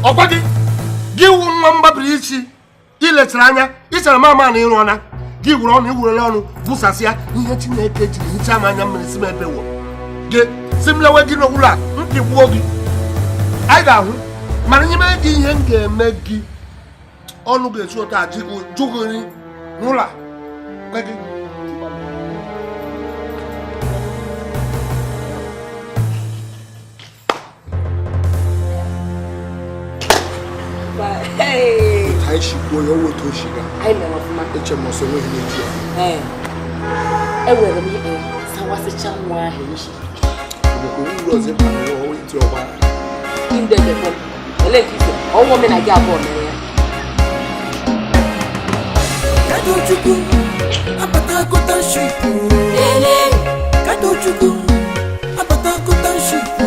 Ọkwa gị wụ nwa mgbabiri isi ilechara anya ịchara mama na ịrụ ọna gị wuru ọnụ iwurele ọnụ busasịa ihe Chineke jiri hichaa m anya mmiri si m ebe wụ gị si m lewe gị n'okpuru a mpịgbuo gị anyị ga-ahụ mana nye mee gị ihe m ga-eme gị ọnụ ga-esi ụtọ a jụgịrị n'ụlọ gwa gị anyị shikwa onye owoto oshiga eche m ọsọ nweghị n'eji ya enwere m ihe sawasịcha nwa ahụ ishi uru ọzọ bara iti ọgba indedekwe ele nke ise ọnwụ omena gị abụọ mere ya Kadochukwu apata kota shipu Kadochukwu apata kota shipu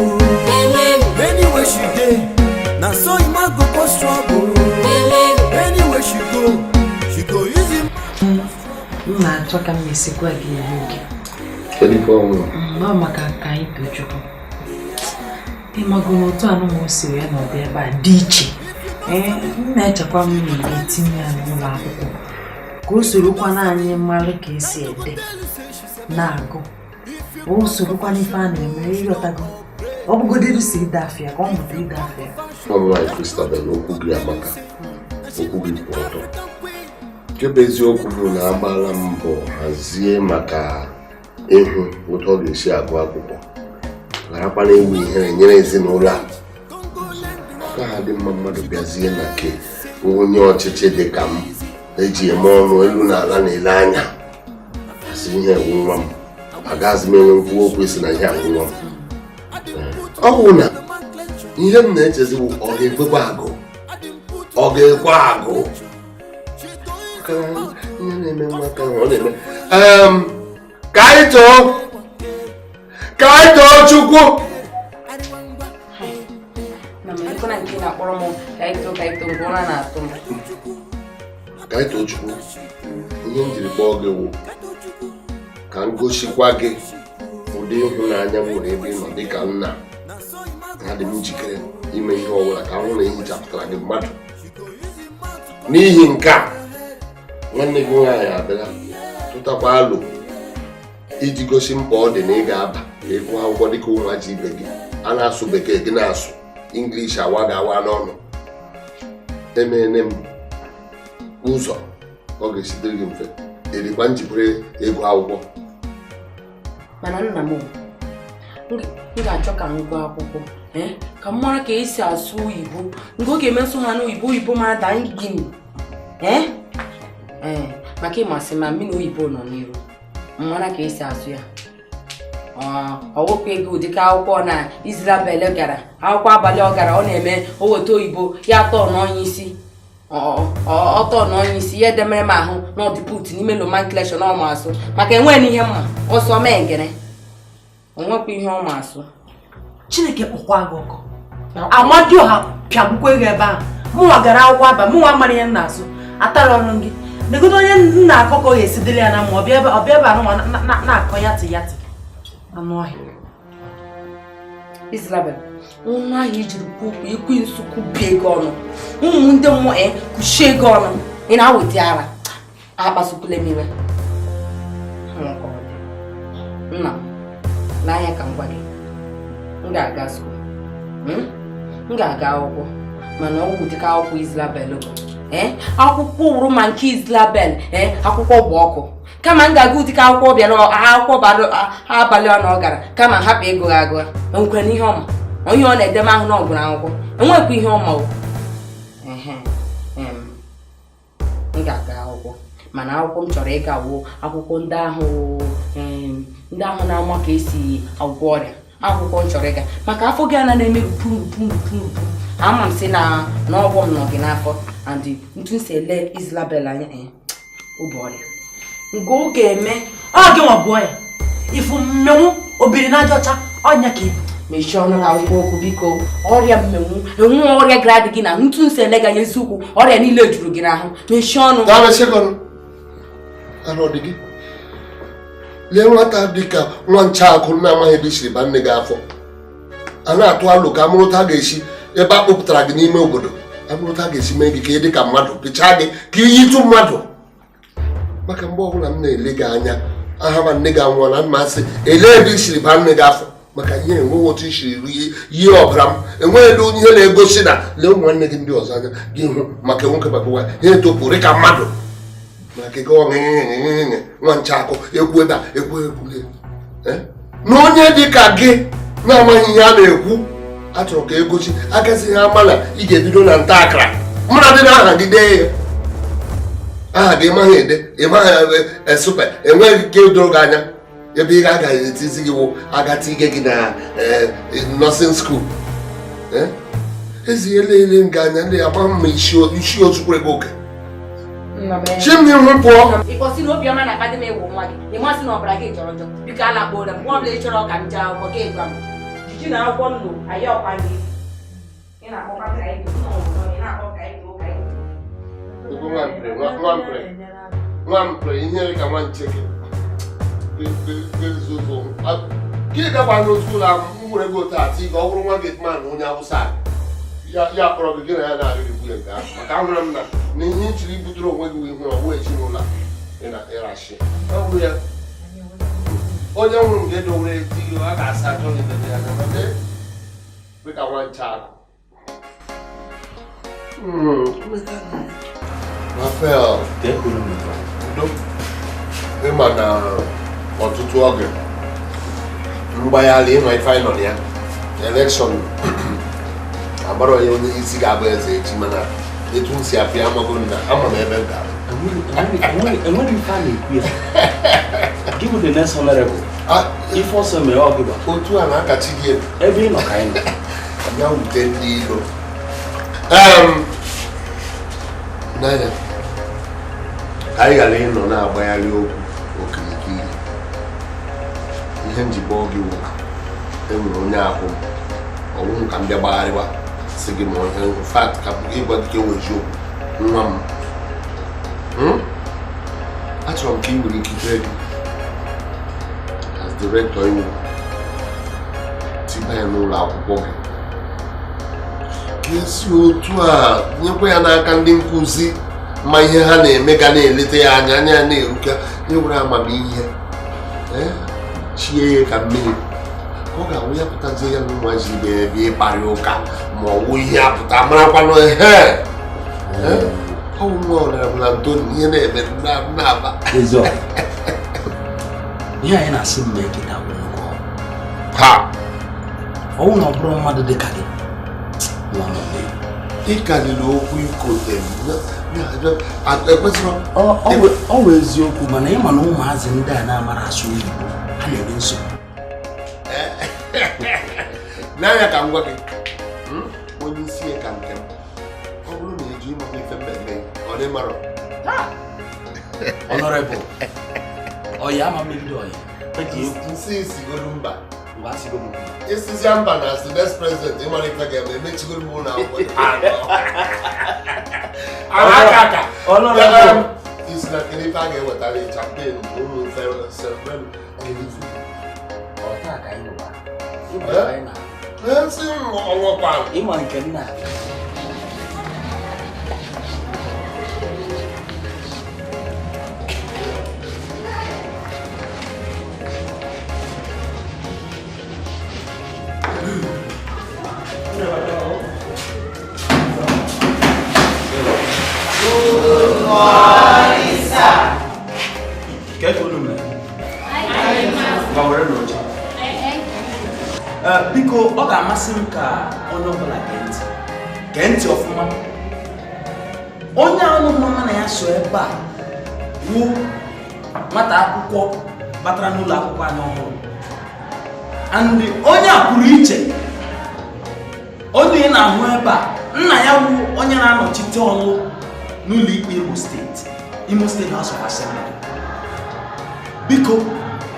Anywhere she dey na so ima go cause trouble Anywhere she go use him Mma achọ ka m mesikwa gị iwu gị. Ọ maka ka anyị Tochukwu. Ịmago otu anụmanụ si wee nọdụ ebe a dị iche. M na-echekwa m na-etinye ya n'ụlọ akwụkwọ ka o sorokwa anyị mmalụ ka esi ede na-agụ. O sorokwa n'ife a na-eme ịghọtago. Ọ bụgodiri si ide afịa ka ọ mụta ide afịa. Ọ bụ anyị Kristabel okwu gị amaka okwu gị kwụ ọtọ. Nke bụ eziokwu bụ na agbaala mbọ hazie maka ịhụ otu ọ ga-esi agụ akwụkwọ garakwana ewu ihere nyere ezinụlọ a ọ gaghị adị mma mmadụ bịazie na ke onye ọchịchị dị ka m eji eme ọnụ elu na ala na-ele anya asị ihe ewu nwa m agaghịzi m enwe nkwuwa okwu isi na ihe agwụ nwa m ọ bụ na ihe m na-echezi bụ ọ ga-ekwekwa agụ ọ ga-ekwe agụ ihe na-eme nwata ahụ ọ na-eme ka anyị too Chukwu na mekona nke na-akpọrọ m ka anyị too nke ụra na-atụ m ka anyị too Chukwu ihe m jiri kpọọ gị wụ ka m gosikwa gị ụdị ịhụnanya m nwere ebe ị nọ dị ka nna adị m njikere ime ihe ọbụla ka m hụ na ehichapụtara gị mmadụ n'ihi nke a nwanne gị nwaanyị abịala tụtakwa alụ iji gosi mkpa ọ dị na ị ga-aba ka ịgụ akwụkwọ dịka ụmụaji ibe gị a na-asụ bekee gị na-asụ English awa ga-awa n'ọnụ emene m ụzọ ọ ga-esitere gị mfe erikwa njikere ịgụ akwụkwọ mana nna m ga-achọ ka m gụọ akwụkwọ ka m mara ka esi asụ oyibo nke ọ ga-emesụ ha n'oyibo ma ada gịnị maka ịmasị ma mmiri oyibo nọ n'iru mara ka esi asụ ya ọwụkwa ego ụdịka akwụkwọ na Israel gara akwụkwọ abalị ọ gara ọ na-eme oweta oyibo ya tọọ n'onye isi ọtọ n'onye isi ya edemere m ahụ n'ọdịput n'ime nomenclature na ọma asụ maka enweghị ihe mma ọsọ mee ngere onwekwa ihe ọma asụ Chineke kpọkwa gị ọkụ Amadioha pịagbukwa ego ebe ahụ mụnwa gara akwụkwọ aba mụnwa mara ihe m na-asụ atara ọnụ gị negodo onye nna akụkọ ya esidili ya na mma ọbịa ebe anụnwa na-akọ yatị anụ ọhịa Israel ọnụ ahịa ijiri kwuo okwu ikwu nsukwu bie ego ọnụ ụmụ ndị mmụọ kuchie ego ọnụ ị na-aweta ara akpasukwule m iwe nna m n'anya ka m gwa gị m ga-aga skuul m ga-aga akwụkwọ mana ọ bụ dịka akwụkwọ Israel akwụkwọ wụrụ ma nke Israel akwụkwọ bụ ọkụ kama m ga-aga ụdịka akwụkwọ bịara akwụkwọ abalị ọ na ọ gara kama hapụ ego gị agụ enwekwara ihe ọma onye ọ na-edeme ahụ na ọgụrụ akwụkwọ enwekwa ihe ọma m ga-aga akwụkwọ mana akwụkwọ m chọrọ ịga wuo akwụkwọ ndị ahụ na-ama ka esi agwọ ọrịa akwụkwọ m chọrọ ịga maka afọ gị ana na-eme rupu ama m si na ọgbọ m nọ gị n'afọ and ntu si ele Israel anya obe ọrịa nke ọ ga-eme ọ gị nwa bụọ ya ifu mmenwu obiri n'aja ọcha ọnya ka ibu mechie ọnụ ka akwụkwọ okwu biko ọrịa mmenwu enwe ọrịa gara dị gị na ntu nsi ele gị anya eziokwu ọrịa niile juru gị n'ahụ mechie ọnụ lee nwata dịka nwa ncha akụ na-amaghị ebe isiri ba nne gị afọ a na-atụ alụ ka amụrụta ga-esi ebe a kpọpụtara gị n'ime obodo amụrụta ga-esi mee gị ka ị dị ka mmadụ pịchaa gị ka iyi ịtụ mmadụ maka mgbe ọbụla m na-ele gị anya aha ma nne gị anwụọ na mmasị ele ebe isiri ba nne gị afọ maka ihe enweghị otu isiri ihe ọbara m enweghị onye ihe na-egosi na lee ụmụ nwanne gị ndị ọzọ anya gị hụ maka nwoke maka nwaanyị ihe topụrụ ka mmadụ maka gị ọṅịṅịṅịṅịṅị nwa ncha akụ ekwu ebe a ekwu ekwule na onye dị ka gị na-amaghị ihe a na-ekwu achọrọ ka egosi agazighị ama na ị ga-ebido na nta akara mmadụ dị na aha gị dee ya aha gị ịmaghị ede ịmaghị esupe enweghị ike idoro gị anya ebe ị ga-agaghị etizi gị wụ agata ige gị na nọsin skuul ezighela ele nga anya ndị agba mma isi ozukwere gị oke chim n'ihu pụọ ịkpọsi na obiọma na-akpadị m ewu nwa gị ịmasị na ọbara gị jọrọ njọ biko ala kpọrọ m nwa ọbụla ị chọrọ ka m jee akwụkwọ gị gwa m jiji na akwụkwọ nnụ anyị ọkwa gị ị na-akpọkwa ka anyị ị na-akpọ ka anyị nwampere ihe ka nwa nche gị gakwa n'otu ụlọ ahụ m nwere gị otu atị ka ọ bụrụ nwa gị man onye awụsa ya kpọrọ gị gị na ya na-arịrị gwunye nke ahụ maka ahụra m na ihe nchiri butere onwe gị ihu ọgwụ ezinụlọ ịrashi ya onye nwụrụ m ga-edowere eti a ga-asa achọ n'ebe ya dịka nwa nche akụ Rafael, ịma na ọtụtụ oge mgbaghalị ịnwa ife anyị nọ na ya elekshọn agbara onye onye isi ga-abụ eze echi mana etu m si apịa amago na ama m ebe m gara enweghị ife a na-ekwu ya gị bụ the next honorable ife ọsọ mere ọ gị ba otu a na-akachi gị ebe ị nọ ka anyị nọ ya wute ndị ilo n'anya anyị gara ịnọ na-agbagharị okwu okirikiri ihe njikọ gị wụ enwere onye ahụ ọwụhụ ka m bịa gbagharịwa si gị ma ihe fat ka ịgwa gị ka enwe eziokwu nwa m achọrọ m ka ị nwere ikikere gị as director iwu tiba ya n'ụlọ akwụkwọ gị ga-esi otu a nyekwa ya n'aka ndị nkụzi ma ihe ha na-eme ga na-eleta ya anya anya ya na-eruka ya were amamihe chie ya ka mmiri ka ọ ga-awụ ya pụtazie ya n'ụmụazi ibe ebe ịkparị ụka ma ọ wụ ihe apụta marakwanụ ọwụ nwa ọnarabụla ntoni ihe na-eme na-aba ihe anyị na-asị mma eketa ha ọwụ na ọ bụrụ mmadụ dị ka gị ịkarịrị okwu ikote ọ bụ eziokwu mana ịma na ụmụazị ndị a na-amara asụ oyibo ha na-eme nsogbu n'anya ka m gwa gị onye isi ka nke m ọ bụrụ na eji ịmakwa ife mmemme ọ dị mara honorable ọya ama mmiri ọya nsị isigoro mba isizia mba na as the next president ịmara ife ga-eme emechigoro m ụlọ akwụkwọ isi na kedu ife a ga-ewetara champagne ụmụ nsị ọnwụkwa ịma nke nna biko ọ ga-amasị m ka onye ọbụla gee ntị ọfụma onye ọnụhụ na ya so ebe a wu nwata akwụkwọ batara n'ụlọ akwụkwọ anyị ọhụrụ andị onye a pụrụ iche onye ị na-ahụ ebe a nna ya wu onye na-anọchite ọlụ n'ụlọ ikpe Imo State House of Assembly biko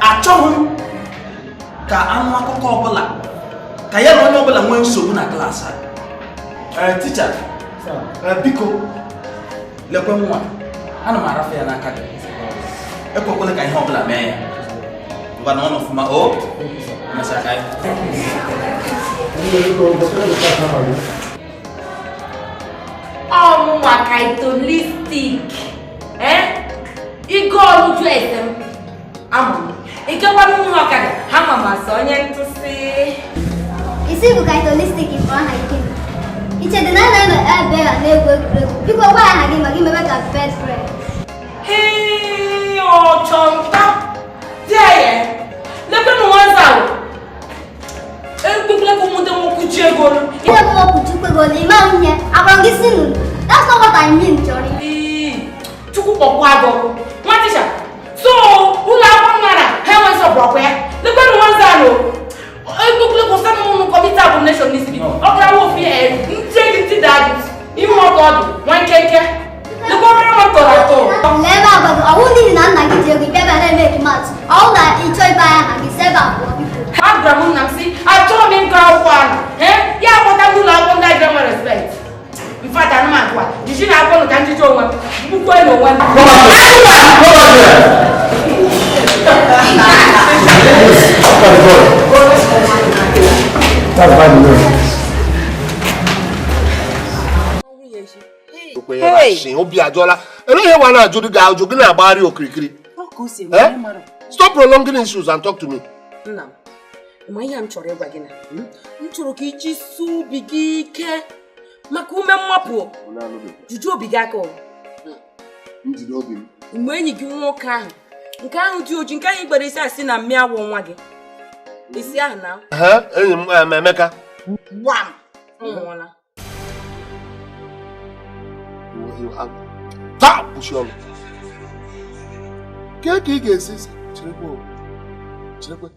achọghị m ka anụ akụkọ ọbụla ka ya na onye ọbụla nwee nsogbu na klaasị a ticha biko lekwe nwa ana m arafe ya n'aka gị ekwekwele ka ihe ọbụla mee ya ngwa na ọnụ ọfụma o mesịa ka ọmụnwa kaitolistik ike ọrụ ju ese m amụrụ ikekwana ụmụ ọkada ha mamasị onye ntụsị isi bụ kaitolistik bụ aha ike ichede na na na ebe a na-egwu egwuregwu biko gwa aha gị ma gị mebe ka best friend ọchọnta dị anyị lekwe na nwanza ahụ ekpekele ka ụmụnde nwokwuchi ego ihe bụ nwokwuchi kwegolo ime ihe agwara gị si nụrụ that's not what I mean chọrọ chukwu kpọkwa agụ ọkụ nwa tisha so ụlọ akwụkwọ nwara ha enweghị ọbụrọkwa ya lekwe na nwanza ahụ ekpekele ka ụsa n'ụmụ kọmiti abụneshọn n'isi ọ gara wofu ya ntị gị ntị dadị ime ọkọ ọdụ nwa nkenke lekwe obere nwa tọrọ atọ n'ebe agbago ọwụ n'ihi na nna gị ji ego bịa bịa na-eme ekimatụ ọwụ na ịchọ ibe aha gị si ebe abụọ biko agwara m nna m si achọrọ m ịga akwụkwọ ahụ ya akpọta ụlọ akwụkwọ ndị adịrị nwe respekt mfata anụmanụ a jiji na akwụkwọ ka njiji onwe mkpukwe na onwe obi ajọla eleghị nwa na-ajụrụ gị ajụ gị na-agbagharị okirikiri stop prolonging issues and talk to me. nna m ma ihe m chọrọ ịgwa gị na m chọrọ ka iji su obi gị ike maka ume mmapụ juju obi gị aka mgbe enyi gị nwoke ahụ nke ahụ dị oji nke anyị gbara isi asị na mmịa awọ nwa gị isi ahụ na enyi m Emeka gbam nwụọla taa kwụsị ọnụ ka ị ga-esi cherekwe